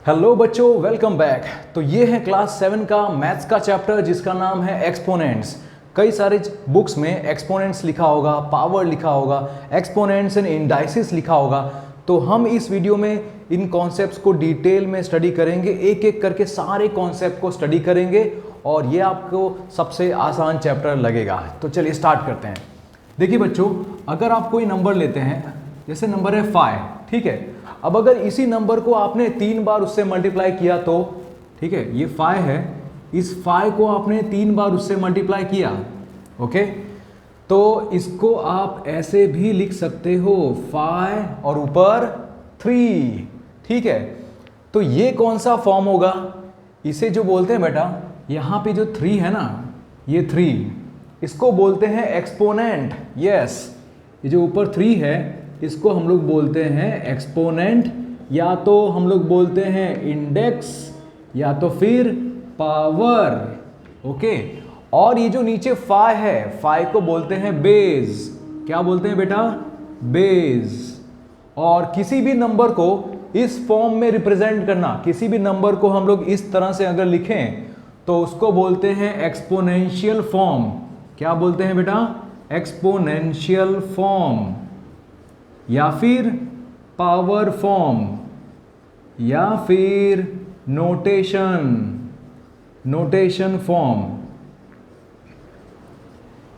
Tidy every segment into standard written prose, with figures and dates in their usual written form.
Hello बच्चों, welcome back. तो ये है क्लास 7 का मैथ्स का चैप्टर जिसका नाम है एक्सपोनेंट्स। कई सारे बुक्स में एक्सपोनेंट्स लिखा होगा, पावर लिखा होगा, एक्सपोनेंट्स एंड इंडाइसिस लिखा होगा। तो हम इस वीडियो में इन कॉन्सेप्ट्स को डिटेल में स्टडी करेंगे, एक एक करके सारे कॉन्सेप्ट को स्टडी करेंगे और ये आपको सबसे आसान चैप्टर लगेगा। तो चलिए स्टार्ट करते हैं। देखिए बच्चों, अगर आप कोई नंबर लेते हैं, जैसे नंबर है 5, ठीक है। अब अगर इसी नंबर को आपने 3 बार उससे मल्टीप्लाई किया तो, ठीक है, ये 5 है, इस 5 को आपने 3 बार उससे मल्टीप्लाई किया, ओके, तो इसको आप ऐसे भी लिख सकते हो 5 और ऊपर 3, ठीक है। तो ये कौन सा फॉर्म होगा? इसे जो बोलते हैं बेटा, यहाँ पे जो 3 है ना, ये 3, इसको बोलते हैं एक्सपोनेंट। यस, ये जो ऊपर 3 है इसको हम लोग बोलते हैं एक्सपोनेंट, या तो हम लोग बोलते हैं इंडेक्स या तो फिर पावर, ओके। और ये जो नीचे 5 है, 5 को बोलते हैं बेस। क्या बोलते हैं बेटा? बेस। और किसी भी नंबर को इस फॉर्म में रिप्रेजेंट करना, किसी भी नंबर को हम लोग इस तरह से अगर लिखें तो उसको बोलते हैं एक्सपोनेंशियल फॉर्म। क्या बोलते हैं बेटा? एक्सपोनेंशियल फॉर्म, या फिर पावर फॉर्म, या फिर नोटेशन फॉर्म।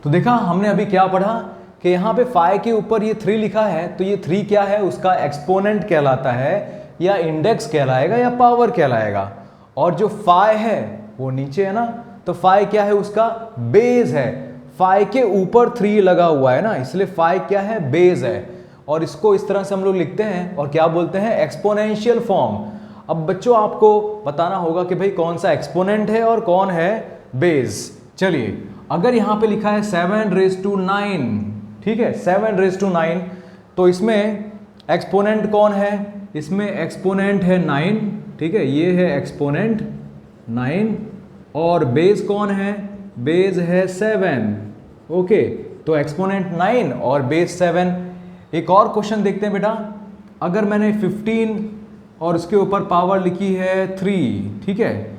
तो देखा हमने अभी क्या पढ़ा कि यहाँ पे 5 के ऊपर ये 3 लिखा है, तो ये 3 क्या है? उसका एक्सपोनेंट कहलाता है, या इंडेक्स कहलाएगा, या पावर कहलाएगा। और जो 5 है वो नीचे है ना, तो 5 क्या है? उसका बेस है। 5 के ऊपर 3 लगा हुआ है ना, इसलिए 5 क्या है? बेस है। और इसको इस तरह से हम लोग लिखते हैं और क्या बोलते हैं? Exponential form. अब बच्चों आपको बताना होगा कि भाई कौन सा एक्सपोनेंट है और कौन है बेस। चलिए, अगर यहाँ पे लिखा है 7⁹9, ठीक है, 7⁹9, तो इसमें एक्सपोनेंट कौन है? इसमें एक्सपोनेंट है 9, ठीक है, ये है एक्सपोनेंट 9। और बेस कौन है? बेस है 7, ओके। तो एक्सपोनेंट 9 और बेस 7। एक और क्वेश्चन देखते हैं बेटा। अगर मैंने 15 और उसके ऊपर पावर लिखी है 3, ठीक है,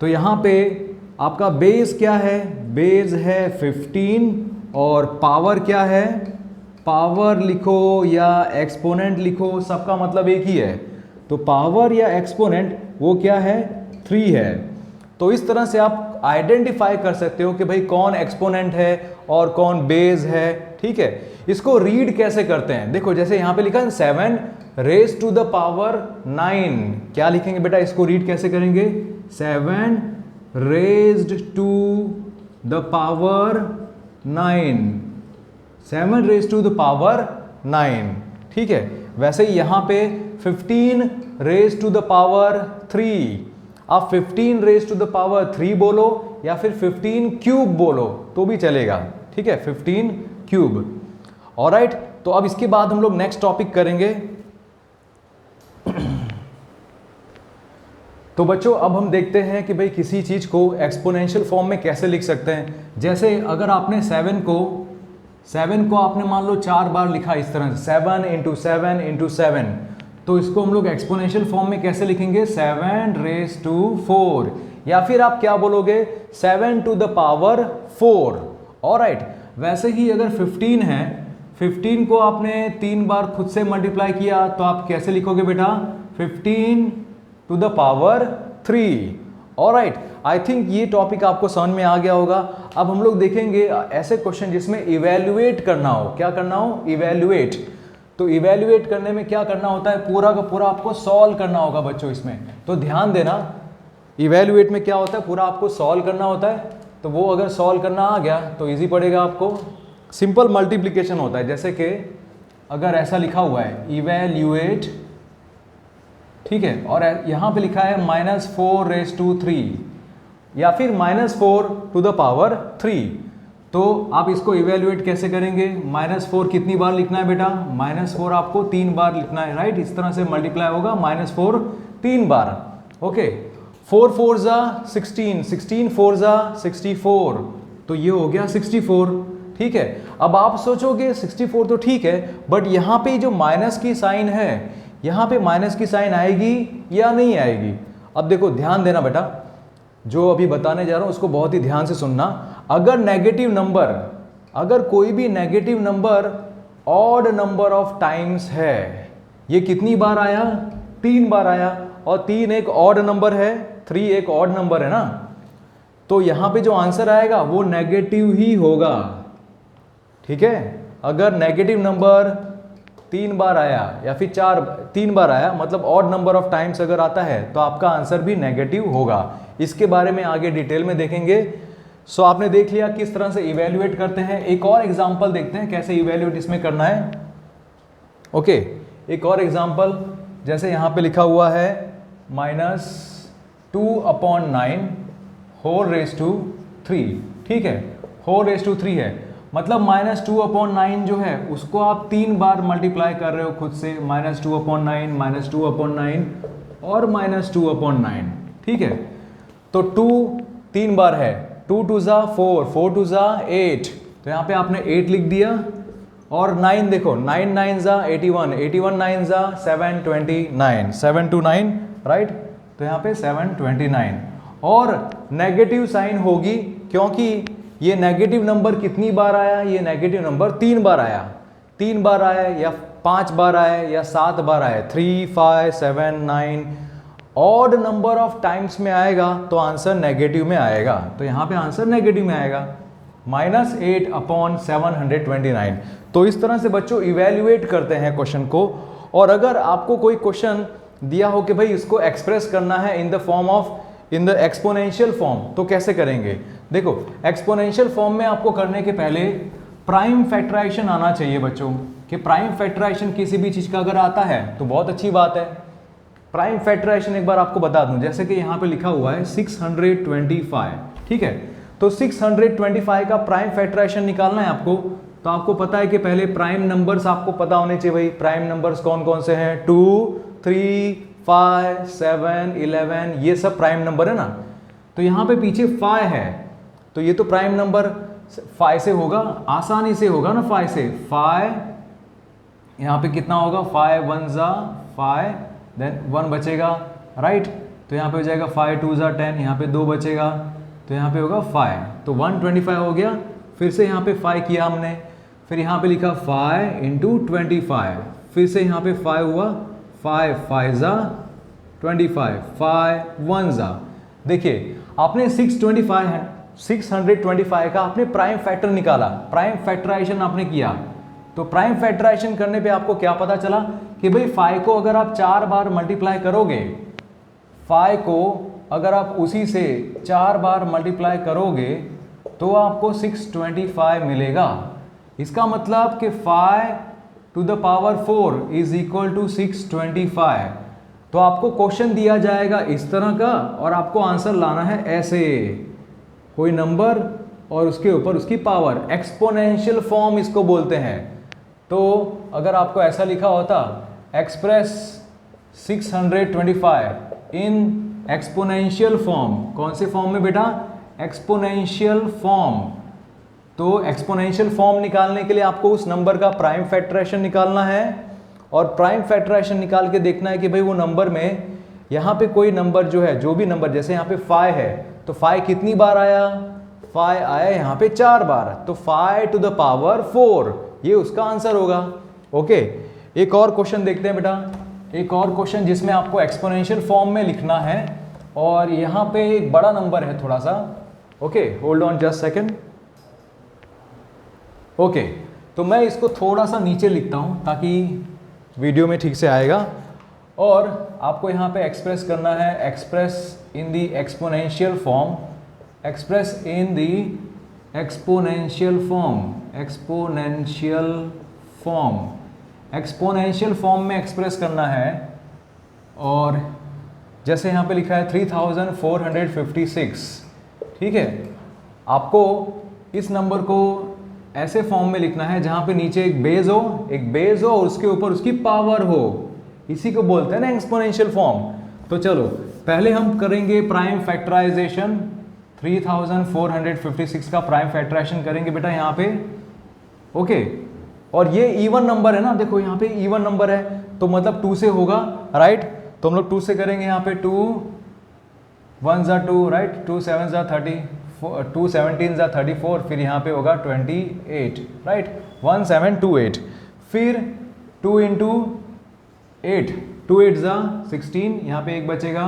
तो यहाँ पे आपका बेस क्या है? बेस है 15 और पावर क्या है? पावर लिखो या एक्सपोनेंट लिखो, सबका मतलब एक ही है। तो पावर या एक्सपोनेंट वो क्या है? 3 है। तो इस तरह से आप आइडेंटिफाई कर सकते हो कि भाई कौन एक्सपोनेंट है और कौन बेस है, ठीक है। इसको रीड कैसे करते हैं? देखो, जैसे यहां पे लिखा है 7⁹9, क्या लिखेंगे बेटा? इसको रीड कैसे करेंगे? 7⁹9, 7⁹9, ठीक है। वैसे ही यहां पे 15⁻3, आप 15⁻3 बोलो या फिर 15 क्यूब बोलो तो भी चलेगा, ठीक है, 15 क्यूब। ऑलराइट, तो अब इसके बाद हम लोग नेक्स्ट टॉपिक करेंगे। तो बच्चों अब हम देखते हैं कि भाई किसी चीज को एक्सपोनेंशियल फॉर्म में कैसे लिख सकते हैं। जैसे अगर आपने 7 को आपने मान लो 4 बार लिखा इस तरह से, 7 × 7 × 7, तो इसको हम लोग एक्सपोनेंशियल फॉर्म में कैसे लिखेंगे? 7⁴, या फिर आप क्या बोलोगे? 7⁴। ऑलराइट, वैसे ही अगर 15 है, 15 को आपने 3 बार खुद से मल्टीप्लाई किया तो आप कैसे लिखोगे बेटा? 15⁻3। ऑलराइट, आई थिंक ये टॉपिक आपको समझ में आ गया होगा। अब हम लोग देखेंगे ऐसे क्वेश्चन जिसमें इवेल्युएट करना हो। क्या करना हो? इवेल्युएट। तो इवेल्युएट करने में क्या करना होता है? पूरा का पूरा आपको सॉल्व करना होगा बच्चों इसमें। तो ध्यान देना, इवेल्युएट में क्या होता है? पूरा आपको सॉल्व करना होता है। तो वो अगर सॉल्व करना आ गया तो इजी पड़ेगा आपको। सिंपल मल्टीप्लिकेशन होता है, जैसे कि अगर ऐसा लिखा हुआ है इवेल्युएट, ठीक है, और यहाँ पे लिखा है -4⁻3 या फिर -4⁻3, तो आप इसको इवेल्युएट कैसे करेंगे? -4 कितनी बार लिखना है बेटा? -4 आपको 3 बार लिखना है, राइट। इस तरह से मल्टीप्लाई होगा, -4 3 बार, ओके। 4 × 16, 16 × 64, तो ये हो गया 64, ठीक है। अब आप सोचोगे 64 तो ठीक है, बट यहाँ पे जो माइनस की साइन है यहाँ पे माइनस की साइन आएगी या नहीं आएगी। अब देखो ध्यान देना बेटा, जो अभी बताने जा रहा हूँ उसको बहुत ही ध्यान से सुनना। अगर नेगेटिव नंबर, अगर कोई भी negative number odd number of times है, ये कितनी बार आया, 3 बार आया, और 3 एक ऑड नंबर है, 3 एक ऑड नंबर है ना, तो यहां पे जो आंसर आएगा वो नेगेटिव ही होगा। ठीक है, अगर नेगेटिव नंबर 3 बार आया या फिर 3 बार आया, मतलब ऑड नंबर ऑफ टाइम्स अगर आता है तो आपका आंसर भी नेगेटिव होगा। इसके बारे में आगे डिटेल में देखेंगे। सो आपने देख लिया किस तरह से इवेल्युएट करते हैं। एक और एग्जांपल देखते हैं कैसे इवेल्युएट इसमें करना है। ओके, एक और एग्जांपल, जैसे यहाँ पे लिखा हुआ है -2/9 होल रेज टू 3। ठीक है, होल रेज टू 3 है, मतलब -2/9 जो है उसको आप 3 बार मल्टीप्लाई कर रहे हो खुद से, -2/9, -2/9 और -2/9। ठीक है, तो 2 3 बार है, 2 2 ज़ा 4, 4 2 ज़ा 8, तो यहाँ पे आपने 8 लिख दिया। और 9 देखो, 9 9 ज़ा 81, 81 9 ज़ा 729, 729 राइट, तो यहाँ पे 729। और नेगेटिव साइन होगी क्योंकि ये नेगेटिव नंबर कितनी बार आया, ये नेगेटिव नंबर 3 बार आया, 3 बार आया या 5 बार आया या 7 बार आया, 3 5 7 9 ऑड नंबर ऑफ टाइम्स में आएगा तो आंसर नेगेटिव में आएगा। तो यहाँ पे आंसर नेगेटिव में आएगा, -8/729। तो इस तरह से बच्चों इवेल्युएट करते हैं क्वेश्चन को। और अगर आपको कोई क्वेश्चन दिया हो कि भाई इसको एक्सप्रेस करना है in the form of, in the exponential form, तो कैसे करेंगे। देखो एक्सपोनेंशियल फॉर्म में आपको करने के पहले प्राइम फैक्टराइजेशन आना चाहिए बच्चों, कि प्राइम फैक्टराइजेशन किसी भी चीज़ का अगर आता है तो बहुत अच्छी बात है। प्राइम फैक्टराइजेशन एक बार आपको बता दूं, जैसे कि यहाँ पे लिखा हुआ है 625। ठीक है, तो 625 का प्राइम फैक्टराइजेशन निकालना है आपको, तो आपको पता है कि पहले प्राइम नंबर्स आपको पता होने चाहिए। भाई प्राइम नंबर्स कौन कौन से हैं, 2 3 5 7 11, ये सब प्राइम नंबर है ना। तो यहाँ पे पीछे 5 है, तो ये तो प्राइम नंबर 5 से होगा, आसानी से होगा ना 5 से। 5 यहाँ पे कितना होगा, 5 1 ज़ा 5, देन 1 बचेगा राइट, तो यहाँ पे हो जाएगा 5 2 ज़ा 10, यहाँ पे 2 बचेगा, तो यहाँ पे होगा 5, तो 125 हो गया। फिर से यहाँ पे 5 किया हमने, फिर यहाँ पे लिखा 5 × 25, फिर से यहाँ पे 5 हुआ, 5 5 ज़ा 25, 5 1 ज़ा। देखिए आपने 625 का आपने प्राइम फैक्टर निकाला, प्राइम फैक्टराइजेशन आपने किया। तो प्राइम फैक्टराइजेशन करने पे आपको क्या पता चला कि भाई 5 को अगर आप 4 बार मल्टीप्लाई करोगे, 5 को अगर आप उसी से 4 बार मल्टीप्लाई करोगे तो आपको 625 मिलेगा। इसका मतलब कि 5 to the power 4 is equal to 625। तो आपको क्वेश्चन दिया जाएगा इस तरह का और आपको आंसर लाना है ऐसे, कोई नंबर और उसके ऊपर उसकी पावर, एक्सपोनेंशियल फॉर्म इसको बोलते हैं। तो अगर आपको ऐसा लिखा होता एक्सप्रेस 625 इन एक्सपोनेंशियल फॉर्म, कौन से फॉर्म में बेटा, एक्सपोनेंशियल फॉर्म। तो एक्सपोनेंशियल फॉर्म निकालने के लिए आपको उस नंबर का प्राइम फैक्टराइजेशन निकालना है और प्राइम फैक्टराइजेशन निकाल के देखना है कि भाई वो नंबर में यहाँ पे कोई नंबर जो है, जो भी नंबर, जैसे यहाँ पे 5 है तो 5 कितनी बार आया, 5 आया यहाँ पे 4 बार, तो 5 to the power 4 ये उसका आंसर होगा। ओके, एक और क्वेश्चन देखते हैं बेटा, एक और क्वेश्चन जिसमें आपको एक्सपोनेंशियल फॉर्म में लिखना है और यहाँ पे एक बड़ा नंबर है थोड़ा सा। Okay, hold on just second. Okay, तो मैं इसको थोड़ा सा नीचे लिखता हूँ ताकि वीडियो में ठीक से आएगा। और आपको यहाँ पे एक्सप्रेस करना है, express in the exponential form, express in the exponential form, exponential form, exponential form में एक्सप्रेस करना है। और जैसे यहाँ पे लिखा है 3456, ठीक है, आपको इस नंबर को ऐसे फॉर्म में लिखना है जहाँ पे नीचे एक बेस हो, एक बेस हो और उसके ऊपर उसकी पावर हो, इसी को बोलते हैं ना एक्सपोनेंशियल फॉर्म। तो चलो पहले हम करेंगे प्राइम फैक्टराइजेशन, 3456 का प्राइम फैक्टराइजेशन करेंगे बेटा यहाँ पे। ओके, और ये इवन नंबर है ना, देखो यहाँ पे इवन नंबर है तो मतलब 2 से होगा, राइट। तो हम लोग 2 से करेंगे यहाँ पे, 2 1 ज़ा 2, राइट, 2 7 ज़ा 30, 2 17 ज़ा 34, फिर यहाँ पे होगा 28, राइट, 1728। फिर 2 इंटू 8, 2 8 ज़ा 16, यहाँ पे एक बचेगा,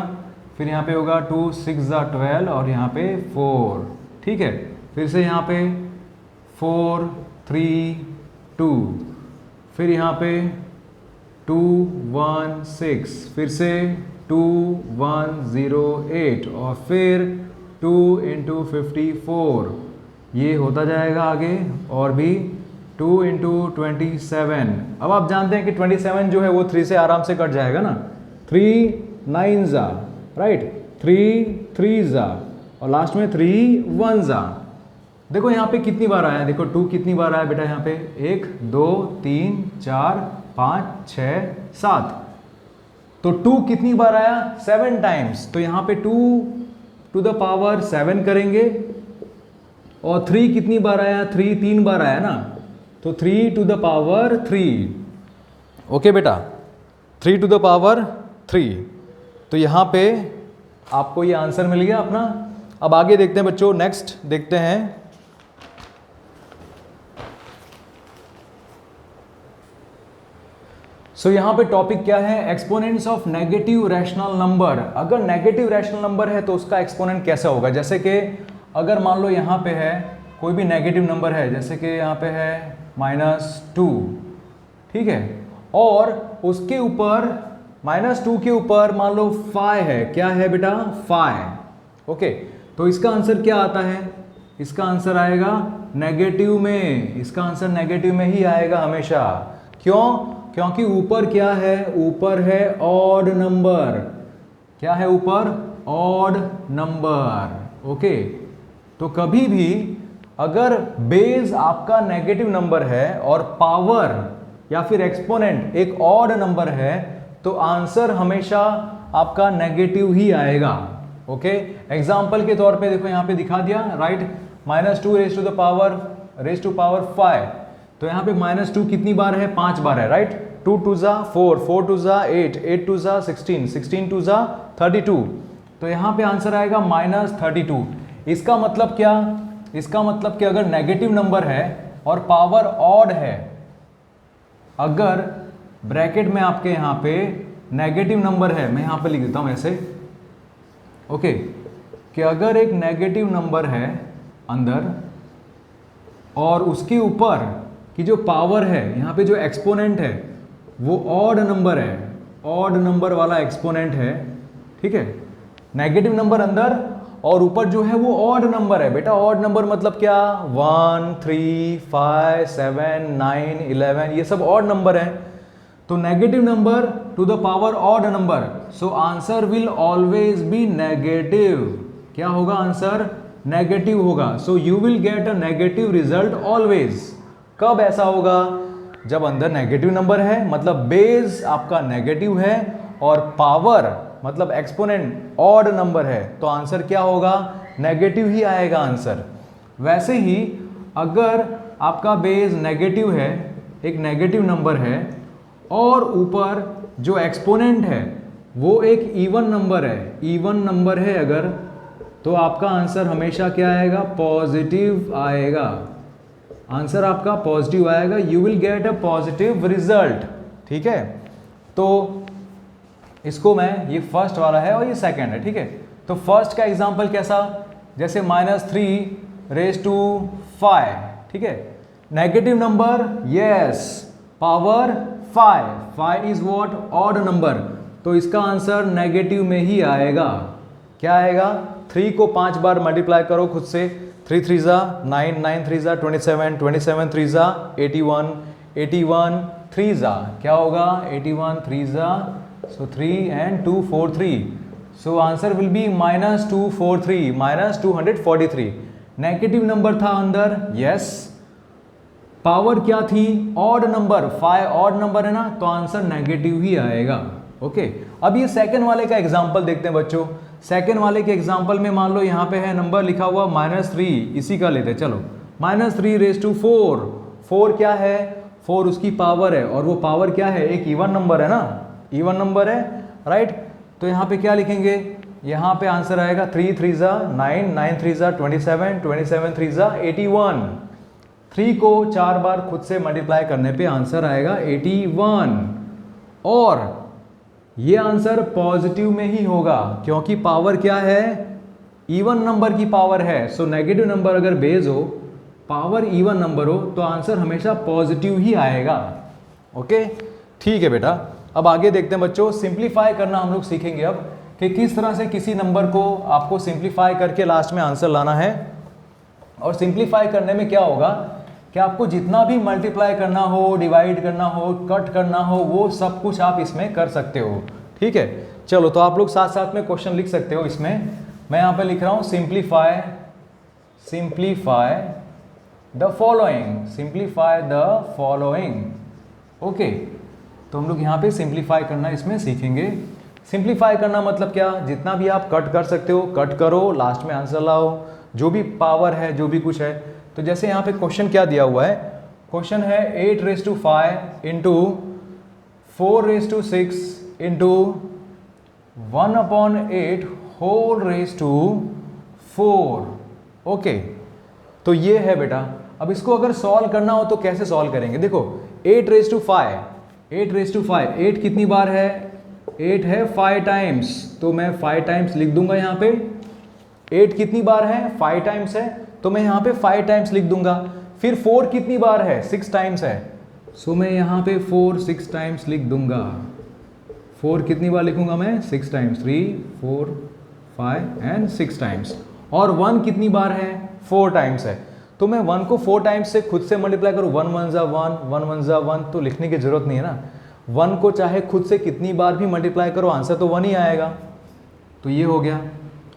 फिर यहाँ पे होगा 2 6 ज़ा 12 और यहाँ पे 4, ठीक है। फिर से यहाँ पे 4 3 2, फिर यहाँ पे 2 1 6, फिर से 2 1 0 8 और फिर 2 इंटू 54, ये होता जाएगा आगे, और भी 2 इंटू 27। अब आप जानते हैं कि 27 जो है वो 3 से आराम से कट जाएगा ना, 3 9 ज़ा, राइट, 3 3 ज़ा और लास्ट में 3 1 ज़ा। देखो यहाँ पे कितनी बार आया, देखो 2 कितनी बार आया बेटा, यहाँ पे 1 2 3 4 5 6 7, तो 2 कितनी बार आया, 7 टाइम्स। तो यहाँ पे 2 टू द पावर 7 करेंगे, और 3 कितनी बार आया, 3 3 बार आया ना, तो 3 टू द पावर 3, ओके बेटा, 3 टू द पावर 3। तो यहाँ पे आपको ये आंसर मिल गया अपना। अब आगे देखते हैं बच्चों, नेक्स्ट देखते हैं। सो यहाँ पे टॉपिक क्या है, exponents of negative rational number. अगर नेगेटिव रैशनल नंबर है तो उसका एक्सपोनेंट कैसा होगा। जैसे कि अगर मान लो यहाँ पे है कोई भी नेगेटिव नंबर है, जैसे कि यहाँ पे है -2, ठीक है, और उसके ऊपर -2 के ऊपर मान लो 5 है, क्या है बेटा, 5, ओके। तो इसका आंसर क्या आता है, इसका आंसर आएगा नेगेटिव में, इसका आंसर नेगेटिव में ही आएगा हमेशा। क्यों, क्योंकि ऊपर क्या है, ऊपर है ऑड नंबर, क्या है ऊपर, ऑड नंबर, ओके। तो कभी भी अगर बेस आपका नेगेटिव नंबर है और पावर या फिर एक्सपोनेंट एक ऑड नंबर है, तो आंसर हमेशा आपका नेगेटिव ही आएगा, ओके। एग्जाम्पल के तौर पे देखो यहाँ पे दिखा दिया, राइट, -2 रेज टू पावर 5, तो यहाँ पे -2 कितनी बार है, 5 बार है, राइट। 2 2 ज़ा 4, 4 2 ज़ा 8, 8 2 ज़ा 16, 16 2 ज़ा 32, तो यहाँ पे आंसर आएगा -32। इसका मतलब क्या, इसका मतलब कि अगर नेगेटिव नंबर है और पावर ऑड है, अगर ब्रैकेट में आपके यहाँ पे नेगेटिव नंबर है, मैं यहाँ पे लिख देता हूँ ऐसे, ओके, कि अगर एक नेगेटिव नंबर है अंदर और उसके ऊपर की जो पावर है, यहाँ पे जो एक्सपोनेंट है वो ऑड नंबर है, ऑड नंबर वाला एक्सपोनेंट है, ठीक है, नेगेटिव नंबर अंदर और ऊपर जो है वो ऑड नंबर है। बेटा ऑड नंबर मतलब क्या, 1 3 5 7 9 11, ये सब ऑड नंबर है। तो negative number two the power odd number, so answer will always be negative. क्या होगा आंसर, नेगेटिव होगा। So you will get a negative result always. कब ऐसा होगा, जब अंदर नेगेटिव नंबर है, मतलब बेस आपका नेगेटिव है और पावर मतलब एक्सपोनेंट ऑड नंबर है, तो आंसर क्या होगा, नेगेटिव ही आएगा आंसर। वैसे ही अगर आपका बेस नेगेटिव है, एक नेगेटिव नंबर है, और ऊपर जो एक्सपोनेंट है वो एक इवन नंबर है, इवन नंबर है अगर, तो आपका आंसर हमेशा क्या आएगा, पॉजिटिव आएगा। आंसर आपका पॉजिटिव आएगा, you will get a positive result, ठीक है। तो इसको मैं, ये फर्स्ट वाला है और ये सेकंड है, ठीक है। तो फर्स्ट का एग्जांपल कैसा, जैसे -3 रेज टू 5, ठीक है, negative number, yes, power 5, 5 is what, odd number, तो इसका आंसर नेगेटिव में ही आएगा। क्या आएगा, 3 को 5 बार मल्टीप्लाई करो खुद से, 3 3 ज़ा 9, 9 3 ज़ा 27, 27 3 ज़ा 81, 81 3 ज़ा क्या होगा, 81 3 ज़ा, so 3 and 2 4 3, so answer will be -243, -243। Negative number था अंदर, यस, पावर क्या थी, ऑड नंबर, 5 ऑड नंबर है ना, तो आंसर नेगेटिव ही आएगा, ओके। अब ये सेकंड वाले का एग्जांपल देखते हैं बच्चों। सेकंड वाले के एग्जांपल में मान लो यहाँ पे है नंबर लिखा हुआ -3, इसी का लेते हैं, चलो, -3 रेज टू 4, 4 क्या है, 4 उसकी पावर है, और वो पावर क्या है, एक इवन नंबर है ना, इवन नंबर है, राइट। तो यहाँ पे क्या लिखेंगे, यहाँ पे आंसर आएगा 3 3 जा 9, 9 3 जा 27, 27 3 जा 81। 3 को 4 बार खुद से मल्टीप्लाई करने पे आंसर आएगा 81, और ये आंसर पॉजिटिव में ही होगा क्योंकि पावर क्या है, इवन नंबर की पावर है। सो नेगेटिव नंबर अगर बेस हो, पावर इवन नंबर हो, तो आंसर हमेशा पॉजिटिव ही आएगा। ओके, ठीक है बेटा। अब आगे देखते हैं बच्चों, सिंप्लीफाई करना हम लोग सीखेंगे अब, कि किस तरह से किसी नंबर को आपको सिंप्लीफाई करके लास्ट में आंसर लाना है। और सिंप्लीफाई करने में क्या होगा कि आपको जितना भी मल्टीप्लाई करना हो, डिवाइड करना हो, कट करना हो, वो सब कुछ आप इसमें कर सकते हो। ठीक है, चलो तो आप लोग साथ साथ में क्वेश्चन लिख सकते हो इसमें। मैं यहाँ पे लिख रहा हूँ simplify the following, simplify the following. Okay, तो हम लोग यहाँ पे सिंप्लीफाई करना इसमें सीखेंगे। सिंप्लीफाई करना मतलब क्या, जितना भी आप कट कर सकते हो कट करो, लास्ट में आंसर लाओ, जो भी पावर है, जो भी कुछ है। तो जैसे यहाँ पे क्वेश्चन क्या दिया हुआ है, क्वेश्चन है 8⁵ into 4⁶ into 1/8 whole raise to 4। Okay, तो ये है बेटा। अब इसको अगर सॉल्व करना हो तो कैसे सॉल्व करेंगे, देखो 8⁵, 8⁵, 8 कितनी बार है, 8 है 5 टाइम्स, तो मैं 5 टाइम्स लिख दूंगा यहाँ पे। 8 कितनी बार है, 5 टाइम्स है, तो मैं यहाँ पे 5 टाइम्स लिख दूंगा। फिर 4 कितनी बार है, 6 टाइम्स है, सो मैं यहाँ पे 4 6 टाइम्स लिख दूंगा। 4 कितनी बार लिखूंगा मैं, 6 टाइम्स, 3 4 5 एंड 6 टाइम्स। और 1 कितनी बार है, 4 टाइम्स है, तो मैं 1 को 4 टाइम्स से खुद से मल्टीप्लाई करूँ, 1 1 जा 1, 1 1 जा 1, तो लिखने की जरूरत नहीं है ना। 1 को चाहे खुद से कितनी बार भी मल्टीप्लाई करो, आंसर तो 1 ही आएगा। तो ये हो गया।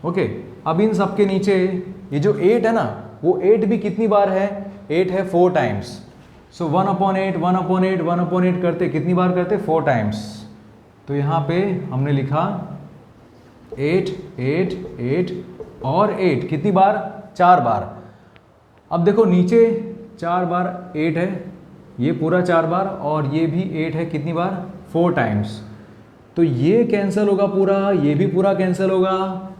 ओके, अब इन सब के नीचे ये जो 8 है ना, वो 8 भी कितनी बार है, 8 है 4 टाइम्स। सो 1/8 1/8 1/8 करते कितनी बार करते, 4 टाइम्स। तो यहाँ पे हमने लिखा 8 8 8 और 8 कितनी बार, 4 बार। अब देखो नीचे 4 बार 8 है, ये पूरा 4 बार, और ये भी 8 है कितनी बार, 4 टाइम्स। तो ये कैंसिल होगा पूरा, ये भी पूरा कैंसिल होगा।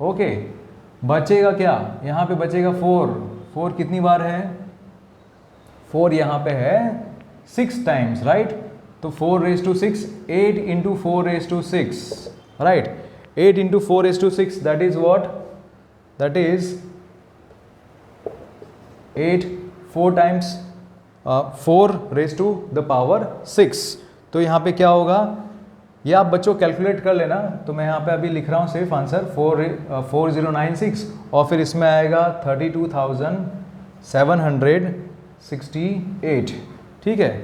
ओके, बचेगा क्या, यहाँ पे बचेगा 4। 4 कितनी बार है, 4 यहाँ पे है 6 टाइम्स, राइट। तो 4⁶, 8 into 4⁶, right. 8 into 4⁶, that is what, that is 8 4 times 4�6। तो यहाँ पे क्या होगा, ये आप बच्चों कैलकुलेट कर लेना। तो मैं यहाँ पे अभी लिख रहा हूँ सिर्फ आंसर 4096, और फिर इसमें आएगा 32,768। ठीक है,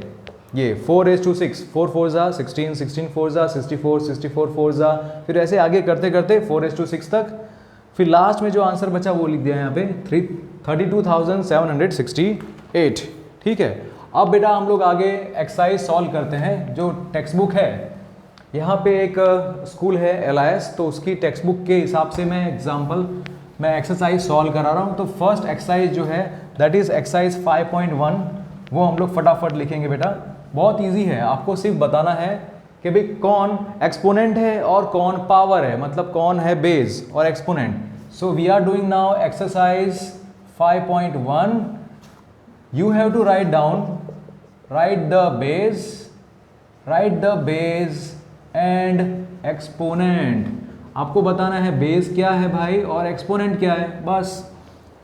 ये 4⁶, 4 4 जा 16, 16 4 जा 64, 64 4 जा, फिर ऐसे आगे करते करते 4⁶ तक। फिर लास्ट में जो आंसर बचा वो लिख दिया यहाँ पे 32,768। ठीक है, अब बेटा हम लोग आगे एक्सरसाइज सॉल्व करते हैं। जो टेक्स्ट बुक है, यहाँ पे एक स्कूल है LIS, तो उसकी टेक्स्ट बुक के हिसाब से मैं एक्सरसाइज सॉल्व करा रहा हूँ। तो फर्स्ट एक्सरसाइज जो है, दैट इज एक्सरसाइज 5.1, वो हम लोग फटाफट लिखेंगे बेटा। बहुत इजी है, आपको सिर्फ बताना है कि भाई कौन एक्सपोनेंट है और कौन पावर है, मतलब कौन है बेस और exponent. So we are doing now exercise 5.1। You have to write down, write the base and exponent. आपको बताना है बेस क्या है भाई और एक्सपोनेंट क्या है, बस।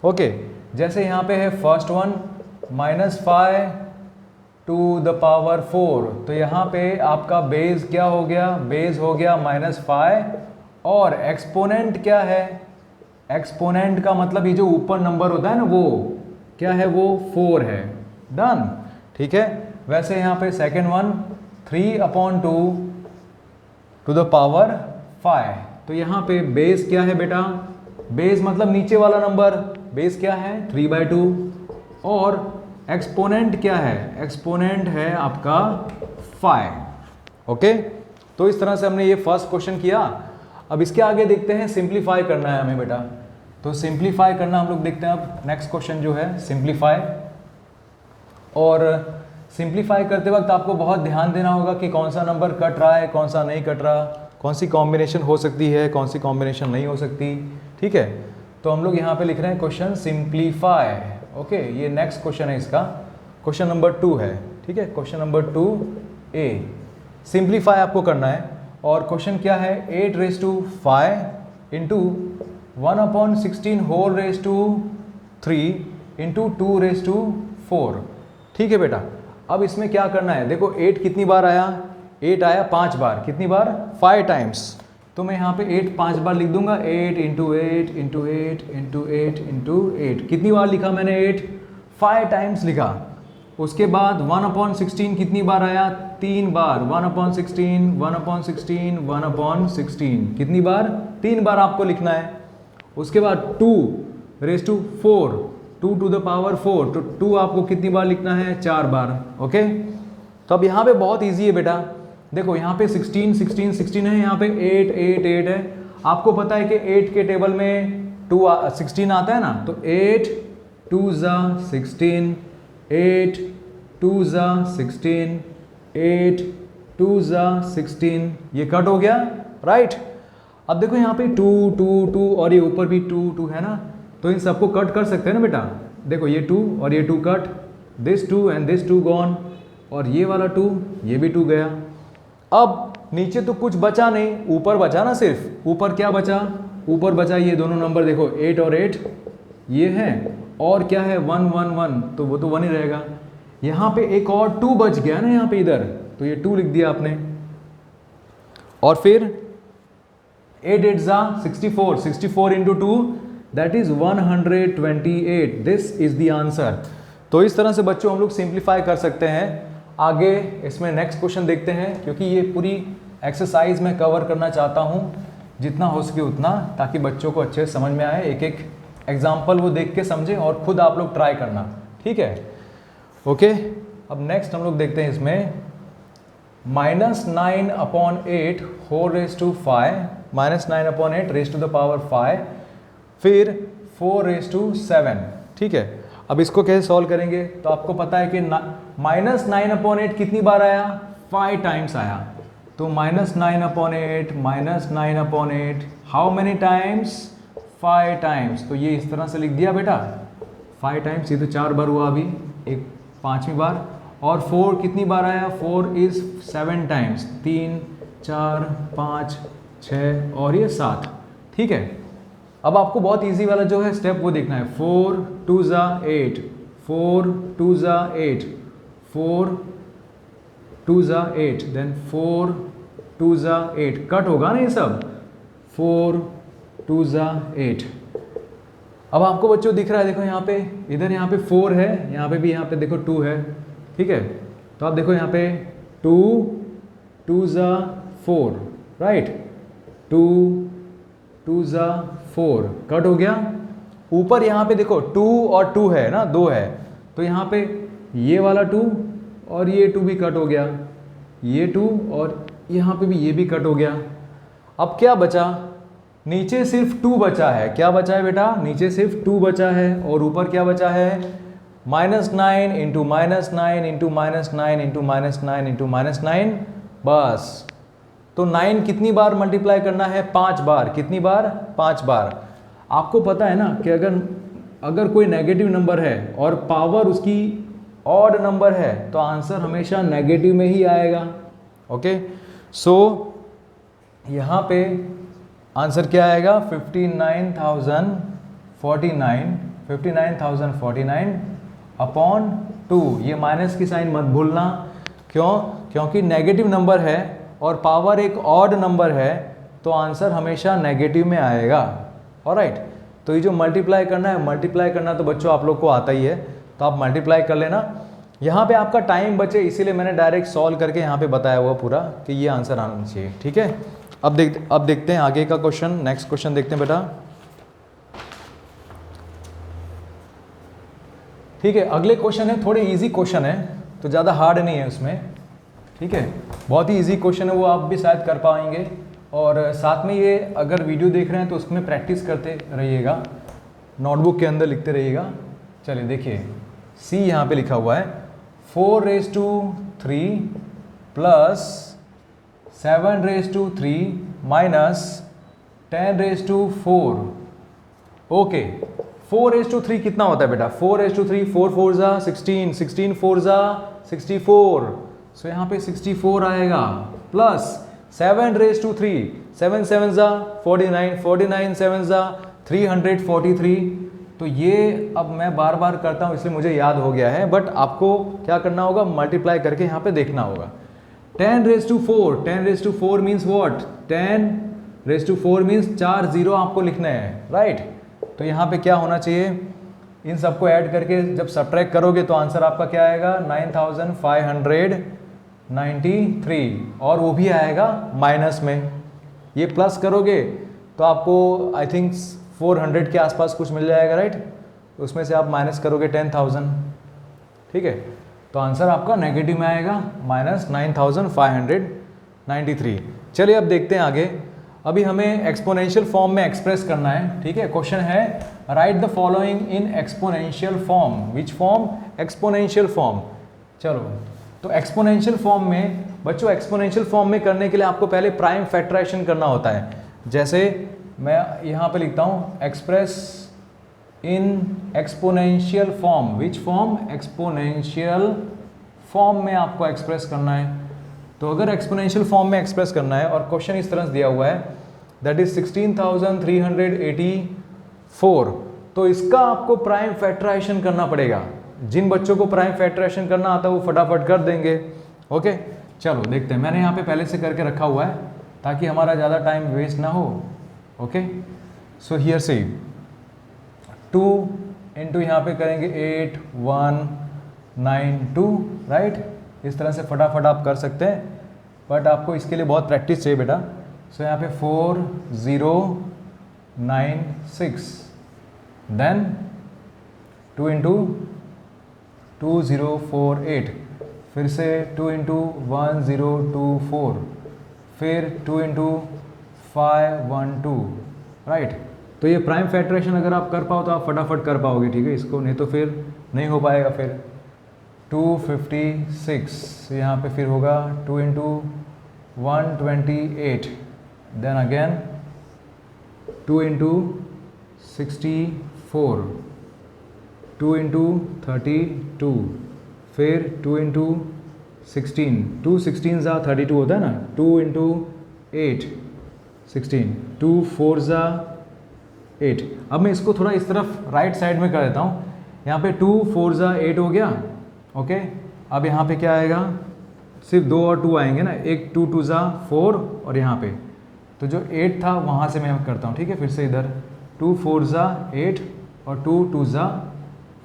ओके, जैसे यहाँ पे है first one -5 to the power 4, तो यहाँ पे आपका बेस क्या हो गया, बेस हो गया -5, और एक्सपोनेंट क्या है, एक्सपोनेंट का मतलब ये जो ऊपर नंबर होता है ना, वो क्या है, वो 4 है। डन, ठीक है। वैसे यहाँ पे second one 3/2 to the power 5, तो यहाँ पे बेस क्या है बेटा, बेस मतलब नीचे वाला नंबर, बेस क्या है 3/2, और एक्सपोनेंट क्या है, एक्सपोनेंट है आपका 5। ओके, तो इस तरह से हमने ये फर्स्ट क्वेश्चन किया। अब इसके आगे देखते हैं, सिंप्लीफाई करना है हमें बेटा। तो सिंप्लीफाई करना हम लोग देखते हैं अब। नेक्स्ट क्वेश्चन जो है सिंप्लीफाई, और सिंप्लीफाई करते वक्त आपको बहुत ध्यान देना होगा कि कौन सा नंबर कट रहा है, कौन सा नहीं कट रहा, कौन सी कॉम्बिनेशन हो सकती है, कौन सी कॉम्बिनेशन नहीं हो सकती। ठीक है, तो हम लोग यहाँ पे लिख रहे हैं क्वेश्चन सिंप्लीफाई। ओके, ये नेक्स्ट क्वेश्चन है, इसका क्वेश्चन नंबर 2 है। ठीक है, क्वेश्चन नंबर 2A, सिंप्लीफाई आपको करना है। और क्वेश्चन क्या है, 8 raise to 5 into 1/16 whole raise to 3 into 2 raise to 4। ठीक है बेटा, अब इसमें क्या करना है, देखो 8 कितनी बार आया, 8 आया 5 बार, कितनी बार, 5 टाइम्स। तो मैं यहाँ पे 8 5 बार लिख दूंगा, 8 इंटू 8 इंटू 8 इंटू 8 इंटू 8। कितनी बार लिखा मैंने, 8 5 टाइम्स लिखा। उसके बाद 1/16 कितनी बार आया, 3 बार, 1/16 1/16 1/16 कितनी बार, 3 बार आपको लिखना है। उसके बाद 2 raise to 4, 2 to the power 4, तो 2 आपको कितनी बार लिखना है, 4 बार। ओके, तो अब यहाँ पे बहुत इजी है बेटा, देखो यहाँ पे 16 16 16 है, यहाँ पे 8 8 8 है। आपको पता है कि 8 के टेबल में 16 आता है ना, तो 8 2 ज़ा 16, 8 2 ज़ा 16, 8 2 ज़ा 16, ये कट हो गया, राइट। अब देखो यहाँ पे 2 2 2 और ये ऊपर भी 2 2 है ना, तो इन सबको कट कर सकते हैं ना बेटा। देखो ये 2 और ये 2 cut, this 2 and this 2 gone, और ये वाला 2, ये भी 2 गया। अब नीचे तो कुछ बचा नहीं, ऊपर बचा ना, सिर्फ ऊपर क्या बचा, ऊपर बचा ये दोनों नंबर, देखो 8 और 8 ये है, और क्या है 1 1 1, तो वो तो 1 ही रहेगा। यहाँ पे एक और 2 बच गया ना यहाँ पे इधर, तो ये 2 लिख दिया आपने। और फिर 8 8 ज़ा 64, 64 into 2 that is 128, this is the answer. तो इस तरह से बच्चों हम लोग सिंप्लीफाई कर सकते हैं। आगे इसमें नेक्स्ट क्वेश्चन देखते हैं, क्योंकि ये पूरी एक्सरसाइज मैं कवर करना चाहता हूँ जितना हो सके उतना, ताकि बच्चों को अच्छे से समझ में आए। एक एक एग्जाम्पल वो देख के समझें और खुद आप लोग ट्राई करना, ठीक है। ओके, अब नेक्स्ट हम लोग देखते हैं इसमें -9/8 whole raise to 5, -9/8 raise to the power 5, फिर 4 रेज टू 7। ठीक है, अब इसको कैसे सॉल्व करेंगे, तो आपको पता है कि -9/8 कितनी बार आया, 5 टाइम्स आया। तो -9/8 -9/8 हाउ मेनी टाइम्स, 5 टाइम्स। तो ये इस तरह से लिख दिया बेटा, 5 टाइम्स, ये तो 4 बार हुआ अभी, एक 5वीं बार। और 4 कितनी बार आया, 4 इज 7 टाइम्स, 3 4 5 6 और ये 7। ठीक है, अब आपको बहुत इजी वाला जो है स्टेप वो देखना है। 4 2 ज़ा 8, 4 2 ज़ा 8, 4 2 ज़ा 8, देन 4 2 ज़ा 8, कट होगा ना ये सब, 4 2 ज़ा 8। अब आपको बच्चों दिख रहा है, देखो यहाँ पे, इधर यहाँ पे 4 है, यहाँ पे भी, यहाँ पे देखो 2 है। ठीक है, तो आप देखो यहाँ पे 2 2 ज़ा 4, राइट, 2 2 ज़ा 4, कट हो गया। ऊपर यहाँ पे देखो 2 और 2 है ना, 2 है, तो यहाँ पे ये वाला 2 और ये 2 भी कट हो गया, ये 2 और यहाँ पे भी ये भी कट हो गया। अब क्या बचा, नीचे सिर्फ 2 बचा है। क्या बचा है बेटा, नीचे सिर्फ 2 बचा है, और ऊपर क्या बचा है, -9 इंटू -9 इंटू -9 इंटू -9 इंटू -9, बस। तो 9 कितनी बार मल्टीप्लाई करना है, 5 बार। कितनी बार, 5 बार। आपको पता है ना कि अगर कोई नेगेटिव नंबर है और पावर उसकी ऑड नंबर है, तो आंसर हमेशा नेगेटिव में ही आएगा। ओके, सो यहाँ पे आंसर क्या आएगा, 59,049 अपॉन 2। ये माइनस की साइन मत भूलना, क्यों, क्योंकि नेगेटिव नंबर है और पावर एक ऑड नंबर है, तो आंसर हमेशा नेगेटिव में आएगा। ऑलराइट, तो ये जो मल्टीप्लाई करना है, मल्टीप्लाई करना तो बच्चों आप लोग को आता ही है, तो आप मल्टीप्लाई कर लेना। यहाँ पे आपका टाइम बचे, इसीलिए मैंने डायरेक्ट सॉल्व करके यहाँ पे बताया हुआ पूरा कि ये आंसर आना चाहिए। ठीक है, अब देखते हैं आगे का क्वेश्चन, नेक्स्ट क्वेश्चन देखते हैं बेटा। ठीक है, अगले क्वेश्चन है, थोड़े इजी क्वेश्चन है, तो ज़्यादा हार्ड नहीं है उसमें। ठीक है, बहुत ही इजी क्वेश्चन है, वो आप भी शायद कर पाएंगे। और साथ में ये अगर वीडियो देख रहे हैं तो उसमें प्रैक्टिस करते रहिएगा, नोटबुक के अंदर लिखते रहिएगा। चलिए देखिए, सी यहाँ पे लिखा हुआ है, 4 raise to 3 plus 7 raise to 3 minus 10 raise to 4। Okay, 4 raise to 3 कितना होता है बेटा? 4 रेज टू 3, 4 4 जा 16, 16 4 जा 64, सो यहाँ पे 64 आएगा, प्लस 7 रेज टू 3, 7 7 जा 49, 49 7 जा 343। तो ये अब मैं बार बार करता हूँ इसलिए मुझे याद हो गया है, बट आपको क्या करना होगा, मल्टीप्लाई करके यहाँ पे देखना होगा। 10 raise to 4, 10 raise to 4 means what? 10 raise to 4 means 4 zero आपको लिखना है, राइट? तो यहाँ पे क्या होना चाहिए, इन सबको ऐड करके जब सब्ट्रैक्ट करोगे तो आंसर आपका क्या आएगा? 9593, और वो भी आएगा माइनस में। ये प्लस करोगे तो आपको आई थिंक 400 के आसपास कुछ मिल जाएगा, राइट? उसमें से आप माइनस करोगे 10,000, ठीक है? तो आंसर आपका नेगेटिव में आएगा, -9593। चलिए अब देखते हैं आगे। अभी हमें एक्सपोनेंशियल फॉर्म में एक्सप्रेस करना है, ठीक है? क्वेश्चन है right the following in exponential form. Which form? Exponential form. चलो, तो एक्सपोनेंशियल फॉर्म में बच्चों, एक्सपोनेंशियल फॉर्म में करने के लिए आपको पहले प्राइम फैक्टराइजेशन करना होता है। जैसे मैं यहाँ पे लिखता हूँ express in exponential form. Which form? Exponential form में आपको एक्सप्रेस करना है। तो अगर एक्सपोनेंशियल फॉर्म में एक्सप्रेस करना है और क्वेश्चन इस तरह से दिया हुआ है, दैट इज 16,384, तो इसका आपको प्राइम फैक्टराइजेशन करना पड़ेगा। जिन बच्चों को प्राइम फैक्टराइजेशन करना आता है वो फटाफट कर देंगे। ओके, चलो देखते हैं। मैंने यहाँ पे पहले से करके रखा हुआ है ताकि हमारा ज़्यादा टाइम वेस्ट ना हो। ओके, सो हियर से 2 इंटू यहाँ पे करेंगे 8192, राइट? इस तरह से फटाफट आप कर सकते हैं, बट आपको इसके लिए बहुत प्रैक्टिस चाहिए बेटा। सो यहाँ पे 4096, देन 2 इंटू 2048, फिर से 2 इंटू 1024, फिर 2 इंटू 512, राइट? तो ये प्राइम फैक्टराइजेशन अगर आप कर पाओ तो आप फटाफट कर पाओगे, ठीक है? इसको नहीं तो फिर नहीं हो पाएगा। फिर 256, यहाँ पे फिर होगा 2 into 128, then again 2 into 64, 2 into 32, फिर 2 इंटू 16, 2 16 ज़ा 32 होता है ना, 2 इंटू 8 16, 2 4 ज़ा 8। अब मैं इसको थोड़ा इस तरफ राइट साइड में कर देता हूँ। यहाँ पे 2 4 ज़ा 8 हो गया। ओके, अब यहाँ पे क्या आएगा? सिर्फ 2 और 2 आएंगे ना, एक 2 2 ज़ा 4 और यहाँ पे तो जो 8 था वहाँ से मैं करता हूँ, ठीक है? फिर से इधर 2 4 ज़ा 8 और 2 2 ज़ा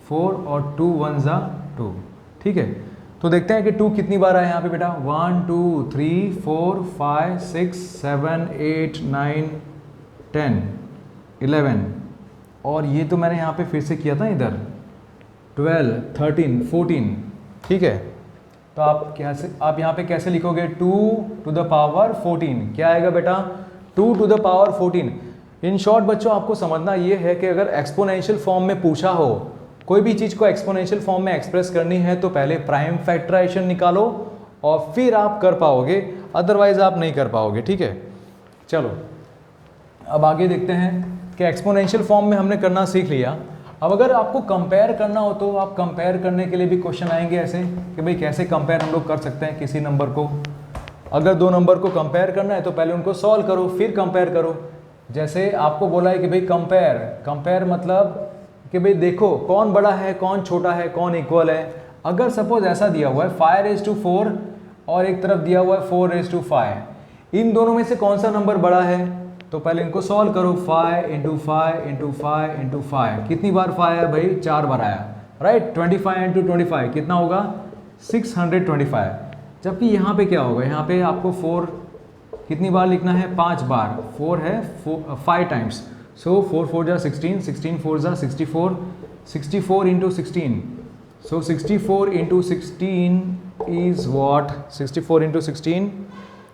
4 और 2 1 ज़ा 2, ठीक है? तो देखते हैं कि 2 कितनी बार आया यहाँ पे बेटा। 1 2 3 4 5 6 7 8 9 10 11, और ये तो मैंने यहाँ पे फिर से किया था इधर 12 13 14, ठीक है? तो आप यहाँ पे कैसे लिखोगे? 2 टू द पावर 14, क्या आएगा बेटा? 2 to the power 14। In short बच्चों आपको समझना ये है कि अगर एक्सपोनेंशियल फॉर्म में पूछा हो, कोई भी चीज़ को एक्सपोनेंशियल फॉर्म में एक्सप्रेस करनी है तो पहले प्राइम फैक्टराइजेशन निकालो और फिर आप कर पाओगे, अदरवाइज आप नहीं कर पाओगे, ठीक है? चलो अब आगे देखते हैं कि एक्सपोनेंशियल फॉर्म में हमने करना सीख लिया। अब अगर आपको कंपेयर करना हो तो आप कंपेयर करने के लिए भी क्वेश्चन आएंगे ऐसे कि भाई कैसे कंपेयर हम लोग कर सकते हैं किसी नंबर को। अगर 2 नंबर को कंपेयर करना है तो पहले उनको सॉल्व करो फिर कंपेयर करो। जैसे आपको बोला है कि भाई कंपेयर मतलब कि भाई देखो कौन बड़ा है, कौन छोटा है, कौन इक्वल है। अगर सपोज ऐसा दिया हुआ है 5:4 और एक तरफ दिया हुआ है 4:5, इन दोनों में से कौन सा नंबर बड़ा है? तो पहले इनको सॉल्व करो। 5 × 5 × 5 × 5, कितनी बार 5 आया भाई? 4 बार आया, राइट? 25 × 25 कितना होगा? 625। जबकि यहाँ पे क्या होगा? यहाँ पे आपको 4 कितनी बार लिखना है? 5 बार। 4 है 5 टाइम्स, सो 4 4 जा 16, 16 4 जा 64, 64 × 16, सो 64 × 16 इज व्हाट? 64 × 16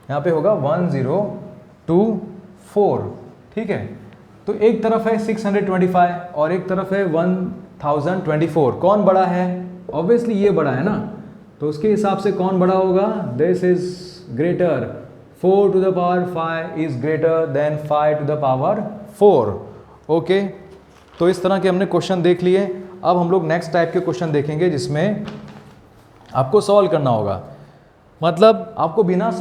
यहाँ पे होगा 1024, ठीक है? तो एक तरफ है 625 और एक तरफ है 1024, कौन बड़ा है? ऑब्वियसली ये बड़ा है ना। तो उसके हिसाब से कौन बड़ा होगा, this is greater, 4 to the power 5 is greater than 5 to the power 4। Okay, तो इस तरह के हमने क्वेश्चन देख लिए। अब हम लोग नेक्स्ट टाइप के क्वेश्चन देखेंगे जिसमें आपको सॉल्व करना होगा, मतलब आपको बिना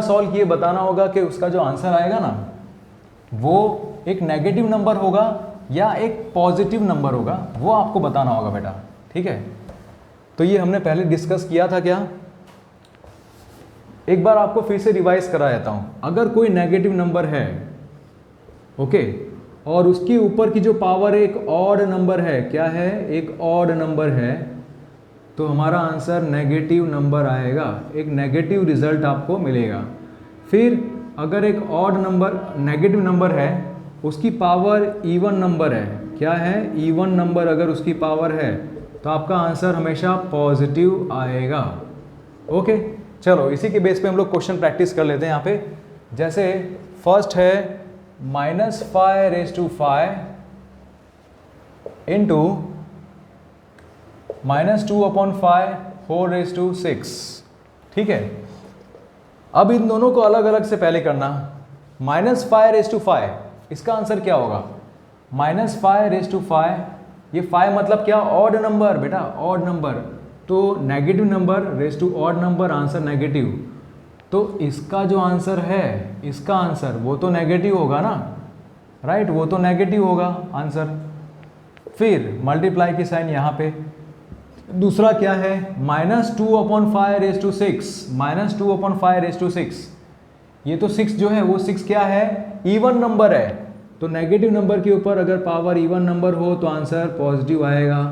सॉल्व किए बताना होगा कि उसका जो आंसर आएगा ना वो एक नेगेटिव नंबर होगा या एक पॉजिटिव नंबर होगा, वो आपको बताना होगा बेटा, ठीक है। तो ये हमने पहले डिस्कस किया था क्या, एक बार आपको फिर से रिवाइज करा देता हूं। अगर कोई नेगेटिव नंबर है, ओके, और उसके ऊपर की जो पावर एक ऑड नंबर है, क्या है, एक ऑड नंबर है, तो हमारा आंसर नेगेटिव नंबर आएगा, एक नेगेटिव रिजल्ट आपको मिलेगा। फिर अगर एक ऑड नंबर नेगेटिव नंबर है, उसकी पावर इवन नंबर है, क्या है, इवन नंबर अगर उसकी पावर है तो आपका आंसर हमेशा पॉजिटिव आएगा। ओके, चलो इसी के बेस पे हम लोग क्वेश्चन प्रैक्टिस कर लेते हैं यहाँ पे। जैसे फर्स्ट है -5⁵ इंटू -2/5 ठीक है। अब इन दोनों को अलग अलग से पहले करना। -5⁵, इसका आंसर क्या होगा, -5⁵, ये 5 मतलब क्या, ऑड नंबर बेटा, ऑड नंबर, तो negative number raise to odd number, answer negative. तो इसका जो आंसर है, इसका आंसर वो तो नेगेटिव होगा ना, राइट, वो तो नेगेटिव होगा आंसर। फिर मल्टीप्लाई की साइन यहाँ पे। दूसरा क्या है, -2/5⁵, ये तो 6 जो है वो 6 क्या है, इवन नंबर है, तो नेगेटिव नंबर के ऊपर अगर पावर इवन नंबर हो तो आंसर पॉजिटिव आएगा।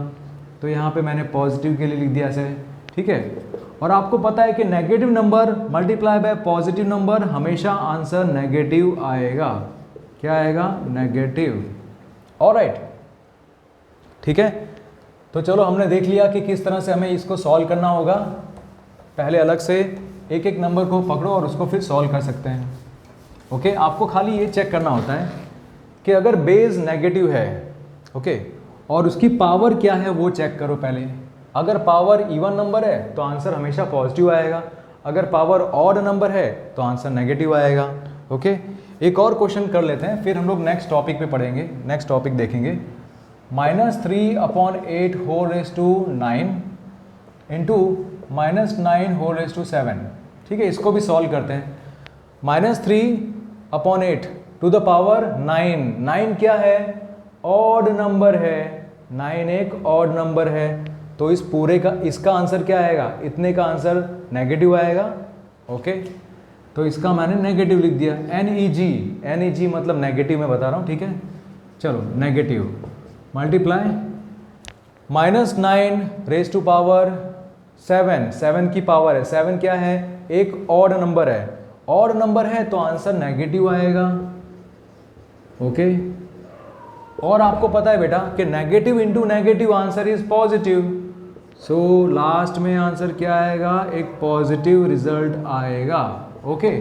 तो यहाँ पे मैंने पॉजिटिव के लिए लिख दिया ऐसे, ठीक है। और आपको पता है कि negative number multiply by positive number हमेशा आंसर नेगेटिव आएगा, क्या आएगा, नेगेटिव। ऑलराइट, ठीक है। तो चलो हमने देख लिया कि किस तरह से हमें इसको सॉल्व करना होगा। पहले अलग से एक एक नंबर को पकड़ो और उसको फिर सॉल्व कर सकते हैं। ओके, आपको खाली ये चेक करना होता है कि अगर बेस नेगेटिव है, ओके, और उसकी पावर क्या है वो चेक करो पहले। अगर पावर इवन नंबर है तो आंसर हमेशा पॉजिटिव आएगा, अगर पावर ऑड नंबर है तो आंसर नेगेटिव आएगा। ओके, एक और क्वेश्चन कर लेते हैं, फिर हम लोग नेक्स्ट टॉपिक पे पढ़ेंगे, नेक्स्ट टॉपिक देखेंगे। -3/8⁹ इंटू -9⁷, ठीक है, इसको भी सॉल्व करते हैं। -3/8 टू द पावर 9, 9 क्या है, ऑड नंबर है, 9 एक ऑड नंबर है, तो इस पूरे का, इसका आंसर क्या आएगा, इतने का आंसर नेगेटिव आएगा। ओके, तो इसका मैंने नेगेटिव लिख दिया, NEG मतलब नेगेटिव में बता रहा हूँ, ठीक है। चलो नेगेटिव मल्टीप्लाई -9⁷ 7 की पावर है, 7 क्या है, एक ऑड नंबर है, ऑड नंबर है तो आंसर नेगेटिव आएगा। ओके, और आपको पता है बेटा कि negative into negative answer is positive, so last में आंसर क्या आएगा, एक पॉजिटिव रिजल्ट आएगा। ओके,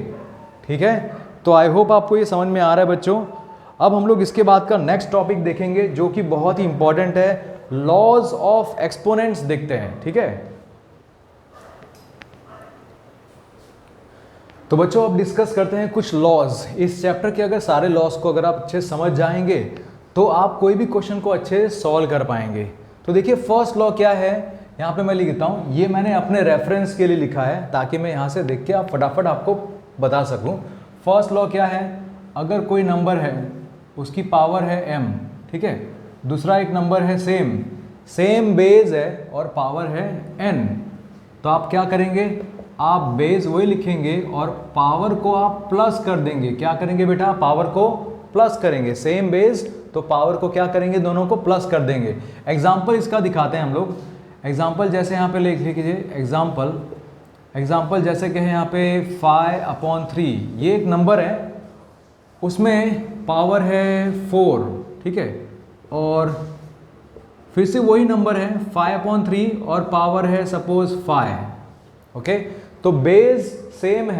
ठीक है। तो आई होप आपको ये समझ में आ रहा है बच्चों। अब हम लोग इसके बाद का नेक्स्ट टॉपिक देखेंगे जो कि बहुत ही इंपॉर्टेंट है, लॉज ऑफ एक्सपोनेंट्स देखते हैं, ठीक है। तो बच्चों अब डिस्कस करते हैं कुछ लॉज। इस चैप्टर के अगर सारे लॉज को अगर आप अच्छे समझ जाएंगे तो आप कोई भी क्वेश्चन को अच्छे से सॉल्व कर पाएंगे। तो देखिए फर्स्ट लॉ क्या है, यहाँ पे मैं लिखता हूँ, ये मैंने अपने रेफरेंस के लिए लिखा है ताकि मैं यहाँ से देख के आप फटाफट आपको बता सकूँ। फर्स्ट लॉ क्या है, अगर कोई नंबर है उसकी पावर है m, ठीक है, दूसरा एक नंबर है सेम बेस है और पावर है n, तो आप क्या करेंगे, आप बेस वही लिखेंगे और पावर को आप प्लस कर देंगे। क्या करेंगे बेटा, पावर को प्लस करेंगे, सेम बेस तो पावर को क्या करेंगे, दोनों को प्लस कर देंगे। एग्जाम्पल इसका दिखाते हैं हम लोग। एग्जाम्पल जैसे यहाँ पे लिख लीजिए, एग्जाम्पल जैसे कि यहाँ पे 5/3, ये एक नंबर है, उसमें पावर है 4, ठीक है, और फिर से वही नंबर है 5/3 और पावर है सपोज 5। ओके, तो बेस सेम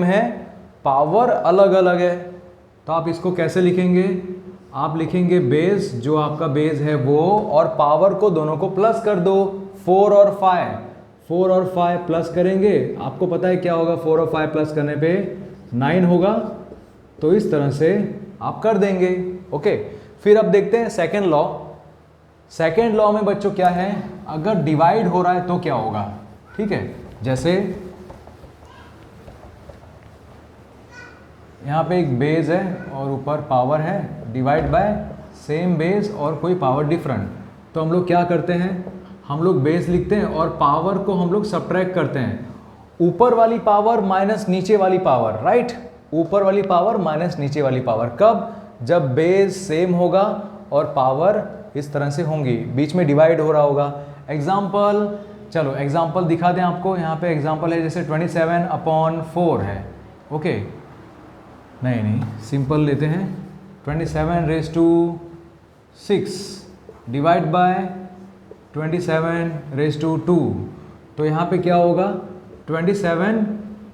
है, पावर अलग अलग है, तो आप इसको कैसे लिखेंगे, आप लिखेंगे बेस, जो आपका बेस है वो, और पावर को दोनों को प्लस कर दो, 4 और 5, 4 और 5 प्लस करेंगे, आपको पता है क्या होगा, 4 और 5 प्लस करने पे 9 होगा। तो इस तरह से आप कर देंगे। ओके, फिर अब देखते हैं सेकेंड लॉ। सेकेंड लॉ में बच्चों क्या है, अगर डिवाइड हो रहा है तो क्या होगा, ठीक है। जैसे यहाँ पे एक बेस है और ऊपर पावर है, डिवाइड बाय सेम बेस और कोई पावर डिफरेंट, तो हम लोग क्या करते हैं, हम लोग बेस लिखते हैं और पावर को हम लोग सब्ट्रैक्ट करते हैं, ऊपर वाली पावर माइनस नीचे वाली पावर, राइट, ऊपर वाली पावर माइनस नीचे वाली पावर। कब, जब बेस सेम होगा और पावर इस तरह से होंगी, बीच में डिवाइड हो रहा होगा। एग्जाम्पल, चलो एग्जाम्पल दिखा दें आपको। यहाँ पे एग्जाम्पल है, जैसे 27/4 है। ओके, नहीं सिंपल लेते हैं, 27⁻6 डिवाइड बाय 27⁻2। तो यहाँ पे क्या होगा, 27,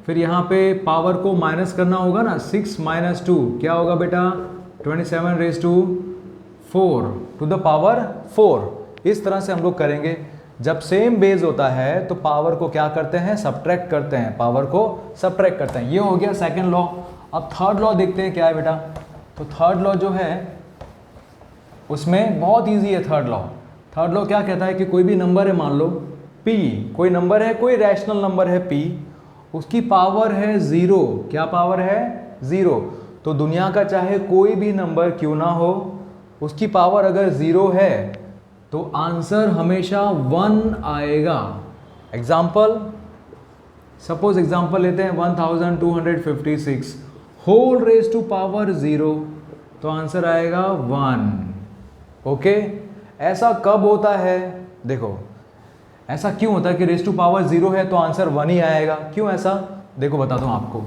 फिर यहाँ पे पावर को माइनस करना होगा ना, 6 - 2 क्या होगा बेटा, 27⁻4 टू द पावर 4। इस तरह से हम लोग करेंगे। जब सेम बेस होता है तो पावर को क्या करते हैं, सब्ट्रैक्ट करते हैं, पावर को सब्ट्रैक्ट करते हैं। ये हो गया सेकंड लॉ। अब थर्ड लॉ देखते हैं क्या है बेटा। तो थर्ड लॉ जो है उसमें बहुत इजी है थर्ड लॉ। थर्ड लॉ क्या कहता है कि कोई भी नंबर है, मान लो p, कोई नंबर है, कोई रैशनल नंबर है p, उसकी पावर है 0। क्या पावर है, 0। तो दुनिया का चाहे कोई भी नंबर क्यों ना हो, उसकी पावर अगर 0 है तो आंसर हमेशा 1 आएगा। एग्जाम्पल, सपोज एग्जाम्पल लेते हैं 1256 होल रेज टू पावर 0, तो आंसर आएगा 1। ओके, ऐसा कब होता है, देखो ऐसा क्यों होता है कि रेज टू पावर 0 है तो आंसर 1 ही आएगा, क्यों ऐसा, देखो बताता हूँ आपको।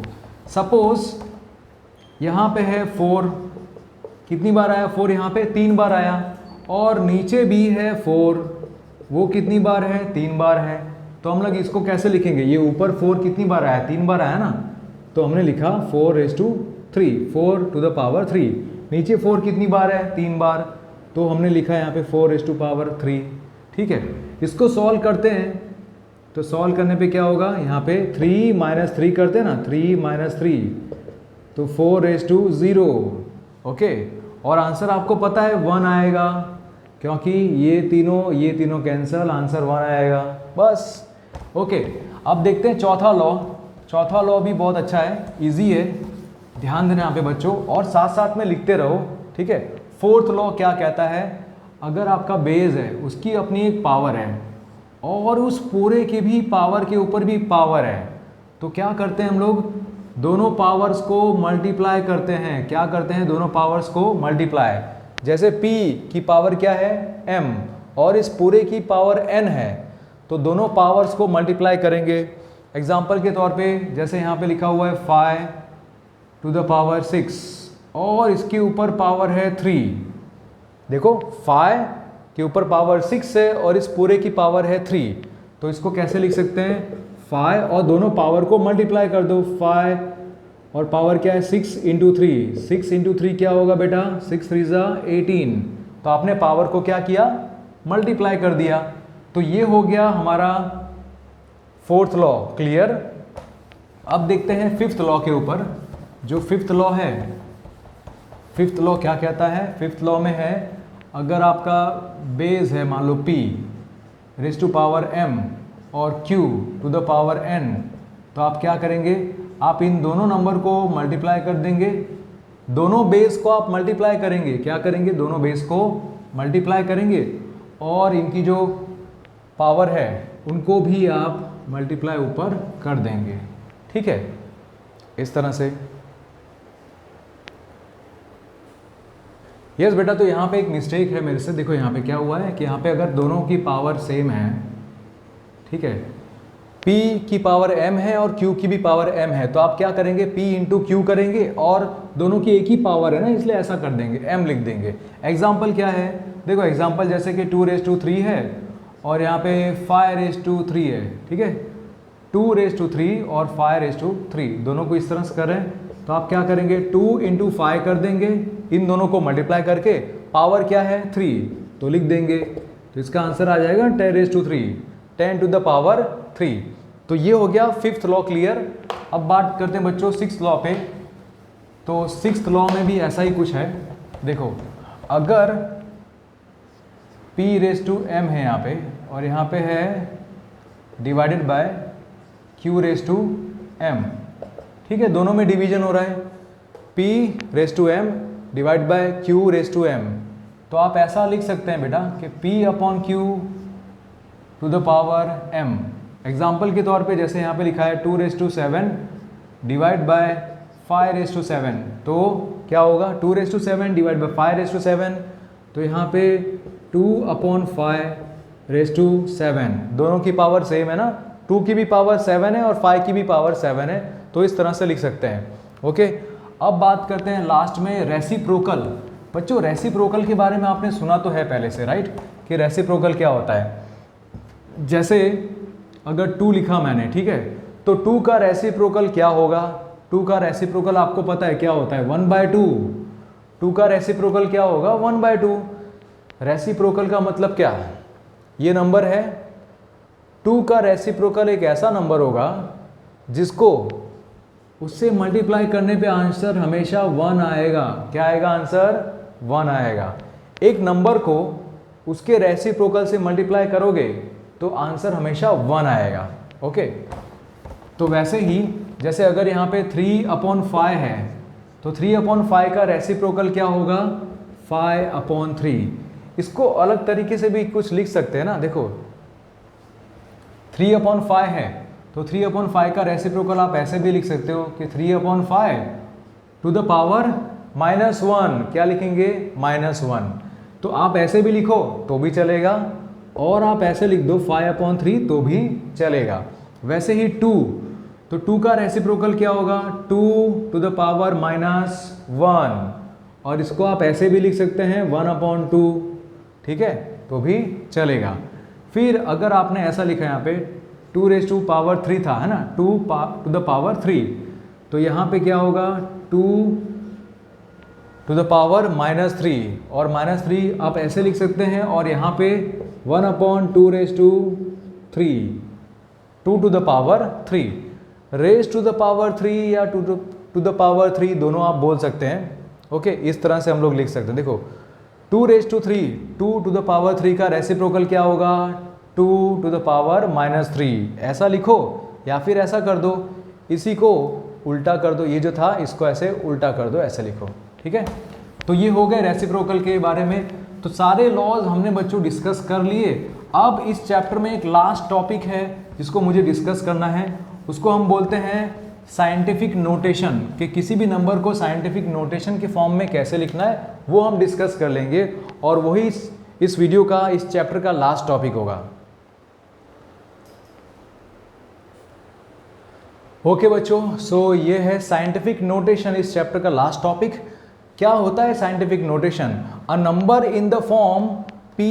सपोज यहाँ पे है 4, कितनी बार आया 4, यहाँ पे 3 बार आया, और नीचे भी है 4, वो कितनी बार है, 3 बार है। तो हम लोग इसको कैसे लिखेंगे, ये ऊपर 4 कितनी बार आया, 3 बार आया ना, तो हमने लिखा 4⁻3, 4 टू द पावर 3। नीचे 4 कितनी बार है, 3 बार, तो हमने लिखा यहाँ पे 4⁻3। ठीक है, इसको सॉल्व करते हैं। तो सॉल्व करने पे क्या होगा, यहाँ पे 3 - 3 करते हैं ना, 3 - 3 तो 4⁻0। ओके, और आंसर आपको पता है 1 आएगा, क्योंकि ये तीनों कैंसल, आंसर 1 आएगा बस। ओके, अब देखते हैं चौथा लॉ। चौथा लॉ भी बहुत अच्छा है, इजी है, ध्यान देना यहाँ पे बच्चों, और साथ साथ में लिखते रहो, ठीक है। फोर्थ लॉ क्या कहता है, अगर आपका बेस है, उसकी अपनी एक पावर है और उस पूरे के भी पावर के ऊपर भी पावर है, तो क्या करते हैं हम लोग, दोनों पावर्स को मल्टीप्लाई करते हैं। क्या करते हैं, दोनों पावर्स को मल्टीप्लाई। जैसे p की पावर क्या है, m, और इस पूरे की पावर n है, तो दोनों पावर्स को मल्टीप्लाई करेंगे। एग्जाम्पल के तौर पे जैसे यहाँ पे लिखा हुआ है 5 टू द पावर 6, और इसके ऊपर पावर है 3। देखो 5 के ऊपर पावर 6 है और इस पूरे की पावर है 3, तो इसको कैसे लिख सकते हैं, 5 और दोनों पावर को मल्टीप्लाई कर दो। 5 और पावर क्या है, 6 × 3, 6 × 3 क्या होगा बेटा, 6 3 18। तो आपने पावर को क्या किया, मल्टीप्लाई कर दिया। तो ये हो गया हमारा फोर्थ लॉ, क्लियर। अब देखते हैं फिफ्थ लॉ के ऊपर। जो फिफ्थ लॉ है, फिफ्थ लॉ क्या कहता है, फिफ्थ लॉ में है अगर आपका बेस है मान लो p raise to power m और q to the power n, तो आप क्या करेंगे, आप इन दोनों नंबर को मल्टीप्लाई कर देंगे, दोनों बेस को आप मल्टीप्लाई करेंगे। क्या करेंगे, दोनों बेस को मल्टीप्लाई करेंगे और इनकी जो पावर है उनको भी आप मल्टीप्लाई ऊपर कर देंगे। ठीक है, इस तरह से। यस बेटा, तो यहाँ पे एक मिस्टेक है मेरे से। देखो यहाँ पे क्या हुआ है कि यहाँ पे अगर दोनों की पावर सेम है, ठीक है, p की पावर m है और q की भी पावर m है, तो आप क्या करेंगे, p × q करेंगे और दोनों की एक ही पावर है ना, इसलिए ऐसा कर देंगे, m लिख देंगे। एग्जाम्पल क्या है, देखो एग्जाम्पल जैसे कि 2�3 है और यहाँ पे 5�3 है, ठीक है, 2�3 और 5�3, दोनों को इस तरह से करें, तो आप क्या करेंगे, 2 × 5 कर देंगे इन दोनों को मल्टीप्लाई करके पावर क्या है 3, तो लिख देंगे। तो इसका आंसर आ जाएगा 10⁻3, 10 टू द पावर 3। तो ये हो गया 5th लॉ क्लियर। अब बात करते हैं बच्चों 6th लॉ पे। तो 6th लॉ में भी ऐसा ही कुछ है। देखो, अगर p⁻m है यहाँ पे और यहाँ पे है डिवाइडेड बाय q⁻m, ठीक है, दोनों में डिवीजन हो रहा है, p⁻m डिवाइड बाय q⁻m। तो आप ऐसा लिख सकते हैं बेटा कि p/q to the power m। Example के तौर पे जैसे यहाँ पे लिखा है 2⁻7 डिवाइड बाय 5⁻7, तो क्या होगा 2⁻7 डिवाइड बाय 5⁻7, तो यहाँ पे 2/5⁻7, दोनों की पावर सेम है ना, 2 की भी पावर 7 है और 5 की भी पावर 7 है, तो इस तरह से लिख सकते हैं। ओके, अब बात करते हैं लास्ट में रेसिप्रोकल। बच्चों रेसिप्रोकल के बारे में आपने सुना तो है पहले से, राइट, कि रेसिप्रोकल क्या होता है। जैसे अगर 2 लिखा मैंने, ठीक है, तो 2 का रेसिप्रोकल क्या होगा, 2 का रेसिप्रोकल आपको पता है क्या होता है 1/2। 2 का रेसिप्रोकल क्या होगा 1/2। रेसिप्रोकल का मतलब क्या है, ये नंबर है, 2 का रेसिप्रोकल एक ऐसा नंबर होगा जिसको उससे मल्टीप्लाई करने पे आंसर हमेशा 1 आएगा। क्या आएगा आंसर 1 आएगा। एक नंबर को उसके रेसिप्रोकल से मल्टीप्लाई करोगे तो आंसर हमेशा 1 आएगा। ओके, तो वैसे ही जैसे अगर यहाँ पे 3/5 है तो 3/5 का रेसिप्रोकल क्या होगा 5/3। इसको अलग तरीके से भी कुछ लिख सकते हैं ना। देखो 3/5 है तो 3/5 का रेसिप्रोकल आप ऐसे भी लिख सकते हो कि 3/5 टू द पावर -1। क्या लिखेंगे -1। तो आप ऐसे भी लिखो तो भी चलेगा और आप ऐसे लिख दो 5/3 तो भी चलेगा। वैसे ही 2, तो 2 का रेसिप्रोकल क्या होगा 2 टू द पावर -1, और इसको आप ऐसे भी लिख सकते हैं 1/2, ठीक है, तो भी चलेगा। फिर अगर आपने ऐसा लिखा यहाँ पे 2⁻3 था, है ना, 2 टू द पावर 3, तो यहाँ पे क्या होगा 2 टू द पावर -3, और -3 आप ऐसे लिख सकते हैं, और यहाँ पे 1/2⁻3, 2 to the power 3, raise to the power 3 या 2 टू द पावर 3 दोनों आप बोल सकते हैं। ओके, इस तरह से हम लोग लिख सकते हैं। देखो 2⁻3, 2 टू द पावर 3 का रेसिप्रोकल क्या होगा 2 टू द पावर -3, ऐसा लिखो, या फिर ऐसा कर दो, इसी को उल्टा कर दो, ये जो था इसको ऐसे उल्टा कर दो, ऐसे लिखो, ठीक है। तो ये हो गए रेसिप्रोकल के बारे में। तो सारे लॉज हमने बच्चों डिस्कस कर लिए। अब इस चैप्टर में एक लास्ट टॉपिक है जिसको मुझे डिस्कस करना है, उसको हम बोलते हैं साइंटिफिक नोटेशन, कि किसी भी नंबर को साइंटिफिक नोटेशन के फॉर्म में कैसे लिखना है वो हम डिस्कस कर लेंगे, और वही इस वीडियो का, इस चैप्टर का लास्ट टॉपिक होगा। ओके बच्चों, सो ये है साइंटिफिक नोटेशन, इस चैप्टर का लास्ट टॉपिक। क्या होता है scientific notation? A number in the form p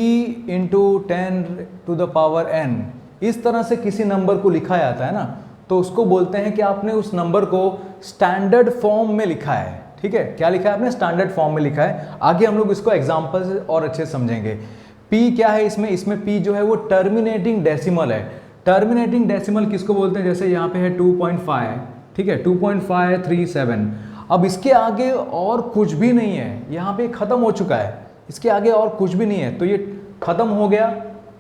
× 10⁻n, इस तरह से किसी नंबर को लिखा जाता है ना, तो उसको बोलते हैं कि आपने उस नंबर को स्टैंडर्ड फॉर्म में लिखा है। ठीक है, क्या लिखा है आपने? स्टैंडर्ड फॉर्म में लिखा है। आगे हम लोग इसको एग्जांपल से और अच्छे समझेंगे। p क्या है इसमें? इसमें p जो है वो टर्मिनेटिंग डेसिमल है। टर्मिनेटिंग डेसिमल किसको बोलते हैं? जैसे यहाँ पे है 2.5, ठीक है, 2.537। अब इसके आगे और कुछ भी नहीं है, यहाँ पे खत्म हो चुका है, इसके आगे और कुछ भी नहीं है, तो ये खत्म हो गया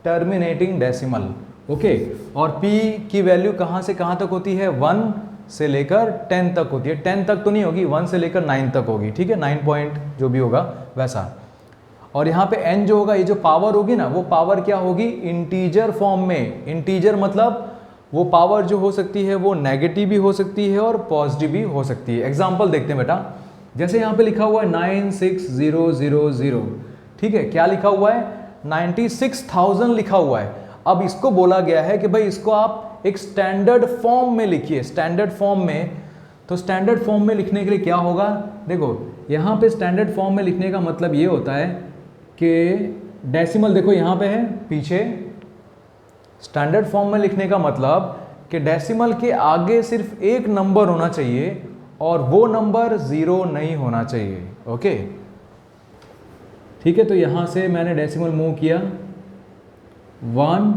टर्मिनेटिंग डेसिमल। ओके, और p की वैल्यू कहाँ से कहाँ तक होती है? 1 से लेकर 10 तक होती है। 10 तक तो नहीं होगी, 1 से लेकर 9 तक होगी। ठीक है, 9 पॉइंट जो भी होगा वैसा। और यहाँ पे n जो होगा, ये जो पावर होगी ना, वो पावर क्या होगी? इंटीजर फॉर्म में। इंटीजर मतलब वो पावर जो हो सकती है वो नेगेटिव भी हो सकती है और पॉजिटिव भी हो सकती है। एग्जाम्पल देखते हैं बेटा, जैसे यहाँ पे लिखा हुआ है 96000। ठीक है, क्या लिखा हुआ है? 96,000 लिखा हुआ है। अब इसको बोला गया है कि भाई इसको आप एक स्टैंडर्ड फॉर्म में लिखिए। स्टैंडर्ड फॉर्म में, तो स्टैंडर्ड फॉर्म में लिखने के लिए क्या होगा? देखो यहाँ पे स्टैंडर्ड फॉर्म में लिखने का मतलब ये होता है कि डेसिमल देखो यहाँ पे है पीछे। स्टैंडर्ड फॉर्म में लिखने का मतलब कि डेसिमल के आगे सिर्फ एक नंबर होना चाहिए और वो नंबर 0 नहीं होना चाहिए। ओके, ठीक है, तो यहाँ से मैंने डेसिमल मूव किया 1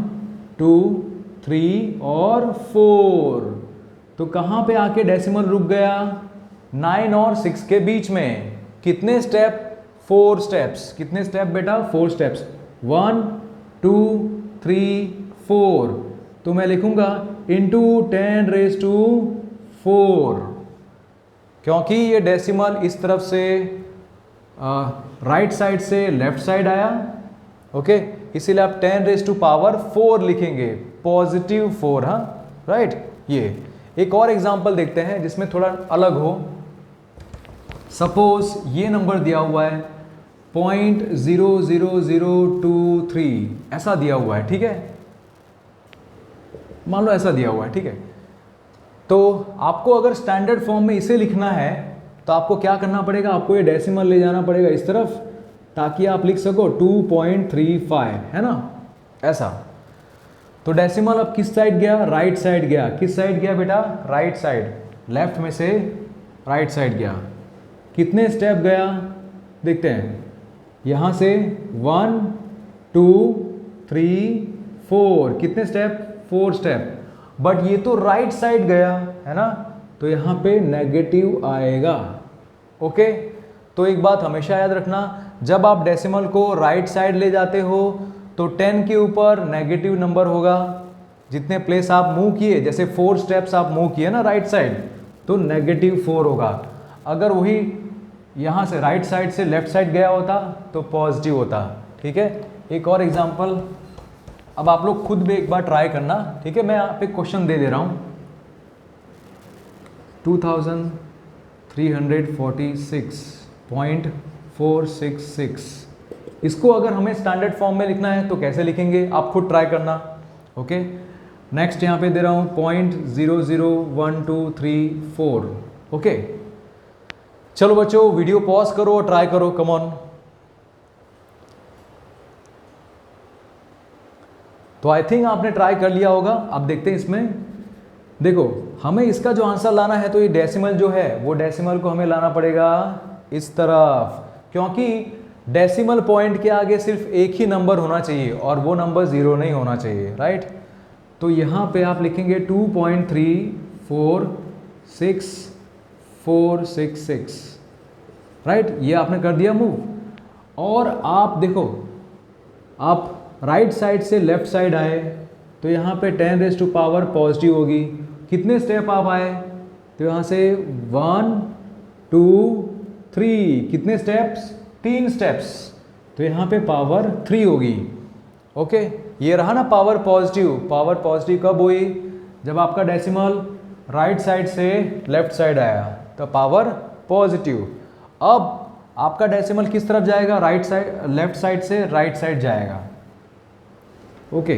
2 3 और 4, तो कहाँ पे आके डेसिमल रुक गया? 9 और 6 के बीच में। कितने स्टेप? 4 स्टेप्स। कितने स्टेप बेटा? 4 स्टेप्स। 1 2 3 4, तो मैं लिखूंगा इंटू 10⁻⁴, क्योंकि ये डेसिमल इस तरफ से राइट साइड से लेफ्ट साइड आया, ओके, इसीलिए आप 10⁻⁴ लिखेंगे, पॉजिटिव 4, हाँ, राइट। ये एक और एग्जांपल देखते हैं जिसमें थोड़ा अलग हो। सपोज ये नंबर दिया हुआ है 0.00023, ऐसा दिया हुआ है, ठीक है, मान लो ऐसा दिया हुआ है, ठीक है। तो आपको अगर स्टैंडर्ड फॉर्म में इसे लिखना है तो आपको क्या करना पड़ेगा? आपको ये डेसिमल ले जाना पड़ेगा इस तरफ, ताकि आप लिख सको 2.35, है ना, ऐसा। तो डेसिमल अब किस साइड गया? राइट साइड गया। किस साइड गया बेटा? Right side. लेफ्ट में से राइट साइड गया। कितने स्टेप गया देखते हैं। यहाँ से 1 2 3 4, कितने स्टेप? 4 स्टेप। बट ये तो राइट साइड गया है ना, तो यहाँ पे नेगेटिव आएगा, ओके। तो एक बात हमेशा याद रखना, जब आप डेसिमल को राइट साइड ले जाते हो तो 10 के ऊपर नेगेटिव नंबर होगा। जितने प्लेस आप मूव किए, जैसे 4 स्टेप्स आप मूव किए ना राइट साइड, तो -4 होगा। अगर वही यहाँ से राइट साइड से लेफ्ट साइड गया होता तो पॉजिटिव होता, ठीक है। एक और एग्जांपल, अब आप लोग खुद भी एक बार ट्राई करना, ठीक है। मैं यहाँ पे क्वेश्चन दे दे रहा हूँ। 2346.466, इसको अगर हमें स्टैंडर्ड फॉर्म में लिखना है तो कैसे लिखेंगे? आप खुद ट्राई करना, ओके। नेक्स्ट यहाँ पे दे रहा हूँ 0.001234, ओके। चलो बच्चों, वीडियो पॉज करो और ट्राई करो, कम ऑन। तो आई थिंक आपने ट्राई कर लिया होगा। अब देखते हैं इसमें, देखो हमें इसका जो आंसर लाना है तो ये डेसिमल जो है वो डेसिमल को हमें लाना पड़ेगा इस तरफ, क्योंकि डेसिमल पॉइंट के आगे सिर्फ एक ही नंबर होना चाहिए और वो नंबर 0 नहीं होना चाहिए, राइट। तो यहाँ पे आप लिखेंगे 2.3466, राइट। ये आपने कर दिया मूव। और आप देखो, आप राइट साइड से लेफ्ट साइड आए तो यहाँ पे 10⁻⁴ पॉजिटिव होगी। कितने स्टेप आप आए? तो यहाँ से 1 2 3, कितने स्टेप्स? 3 स्टेप्स, तो यहाँ पे पावर 3 होगी, ओके। ये रहा ना पावर पॉजिटिव। पावर पॉजिटिव कब हुई? जब आपका डेसिमल राइट साइड से लेफ्ट साइड आया तो पावर पॉजिटिव। अब आपका डेसिमल किस तरफ जाएगा? राइट साइड, लेफ्ट साइड से राइट साइड जाएगा, ओके।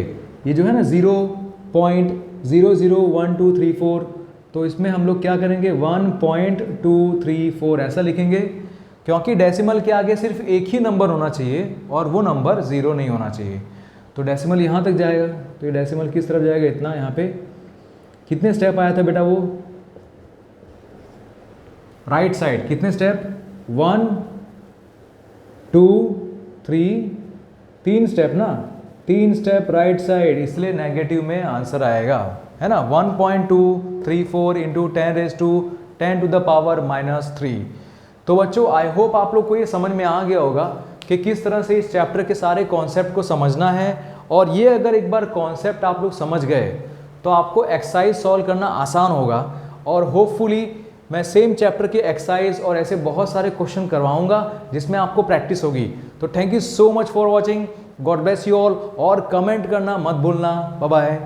ये जो है ना 0.001234, तो इसमें हम लोग क्या करेंगे? 1.234 ऐसा लिखेंगे, क्योंकि डेसिमल के आगे सिर्फ एक ही नंबर होना चाहिए और वो नंबर 0 नहीं होना चाहिए। तो डेसिमल यहाँ तक जाएगा, तो ये डेसिमल किस तरफ जाएगा? इतना। यहाँ पे कितने स्टेप आया था बेटा? वो राइट साइड। कितने स्टेप? 1 2 3, 3 स्टेप ना, 3 स्टेप राइट साइड, इसलिए नेगेटिव में आंसर आएगा, है ना। 1.234 इंटू 10⁻⁻³ तो बच्चों आई होप आप लोग को ये समझ में आ गया होगा कि किस तरह से इस चैप्टर के सारे कॉन्सेप्ट को समझना है। और ये अगर एक बार कॉन्सेप्ट आप लोग समझ गए तो आपको एक्सरसाइज सॉल्व करना आसान होगा। और होपफुली मैं सेम चैप्टर के एक्सरसाइज और ऐसे बहुत सारे क्वेश्चन करवाऊंगा जिसमें आपको प्रैक्टिस होगी। तो thank you so much for watching, god bless you all, और कमेंट करना मत भूलना। Bye bye.